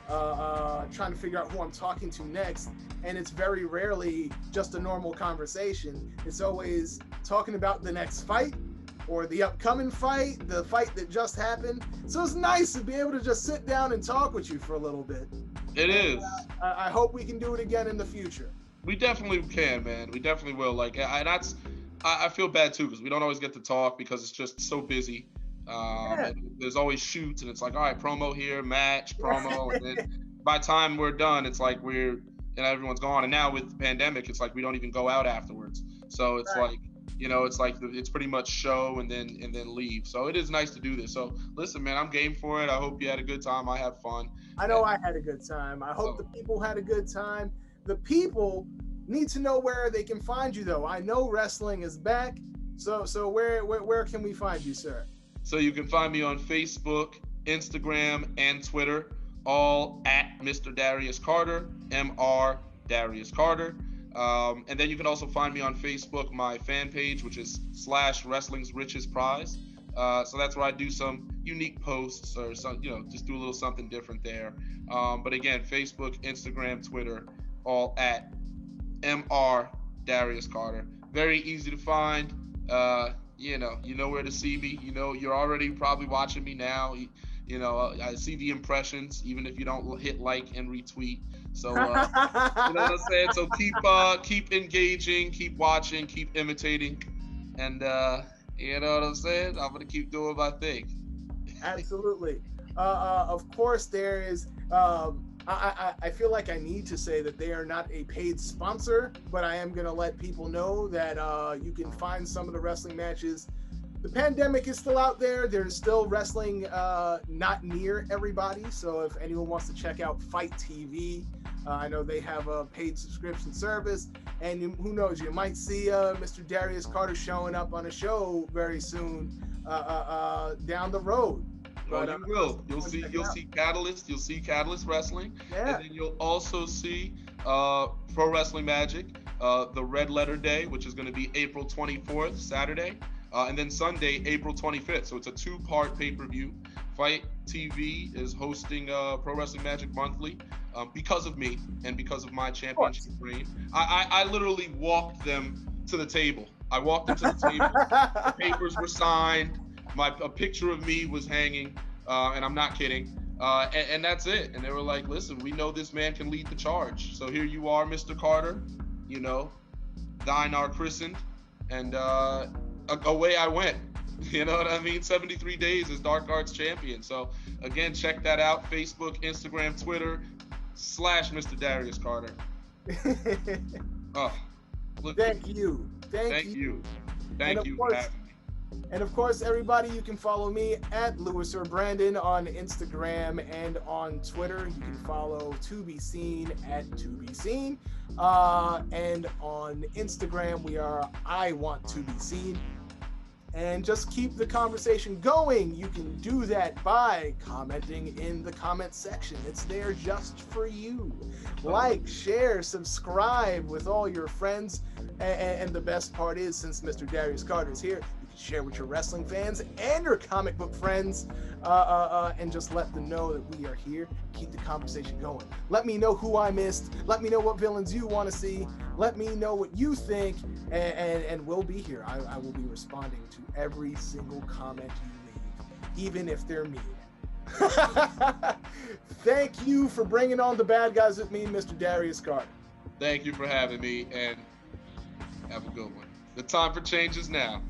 trying to figure out who I'm talking to next, and it's very rarely just a normal conversation. It's always talking about the next fight, or the upcoming fight, the fight that just happened. So it's nice to be able to just sit down and talk with you for a little bit. It is. I hope we can do it again in the future. We definitely can, man. We definitely will. Like, I feel bad too, because we don't always get to talk because it's just so busy. There's always shoots, and it's like, all right, promo here, match, promo, and then by the time we're done, it's like everyone's gone. And now with the pandemic, it's like we don't even go out afterwards. So it's right. Like, it's pretty much show and then leave. So it is nice to do this. So listen, man, I'm game for it. I hope you had a good time. I had fun. I know I had a good time. I hope the people had a good time. The people need to know where they can find you, though. I know wrestling is back. So where can we find you, sir? So you can find me on Facebook, Instagram, and Twitter, all at Mr. Darius Carter, Mr. Darius Carter. And then you can also find me on Facebook, my fan page, which is /Wrestling's Richest Prize. So that's where I do some unique posts, or some, just do a little something different there. But again, Facebook, Instagram, Twitter, all at Mr. Darius Carter. Very easy to find. You know where to see me. You're already probably watching me now. I see the impressions, even if you don't hit like and retweet. So, you know what I'm saying? So keep engaging, keep watching, keep imitating. And, you know what I'm saying? I'm going to keep doing my thing. Absolutely. Of course, there is, I feel like I need to say that they are not a paid sponsor, but I am going to let people know that you can find some of the wrestling matches. The pandemic is still out there. There's still wrestling not near everybody. So if anyone wants to check out Fight TV, I know they have a paid subscription service. And who knows, you might see Mr. Darius Carter showing up on a show very soon down the road. Well, you will. You'll see Catalyst. You'll see Catalyst Wrestling, and then you'll also see Pro Wrestling Magic. the Red Letter Day, which is going to be April 24th, Saturday, and then Sunday, April 25th. So it's a 2-part pay-per-view. Fight TV is hosting Pro Wrestling Magic Monthly because of me and because of my championship reign. I literally walked them to the table. I walked them to the table. The papers were signed. A picture of me was hanging, and I'm not kidding. And that's it. And they were like, listen, we know this man can lead the charge. So here you are, Mr. Carter, you know, thine are christened. And away I went. You know what I mean? 73 days as Dark Arts champion. So again, check that out. Facebook, Instagram, Twitter, / Mr. Darius Carter. Thank you. Thank you for having me. And of course, everybody, you can follow me at Lewis or Brandon on Instagram and on Twitter. You can follow To Be Seen at To Be Seen. And on Instagram, we are I Want To Be Seen. And just keep the conversation going. You can do that by commenting in the comment section. It's there just for you. Like, share, subscribe with all your friends. And the best part is, since Mr. Darius Carter is here, you can share with your wrestling fans and your comic book friends, and just let them know that we are here. Keep the conversation going. Let me know who I missed. Let me know what villains you want to see. Let me know what you think, and we'll be here. I will be responding to every single comment you leave, even if they're mean. Thank you for bringing on the bad guys with me, Mr. Darius Carter. Thank you for having me, and have a good one. The time for change is now.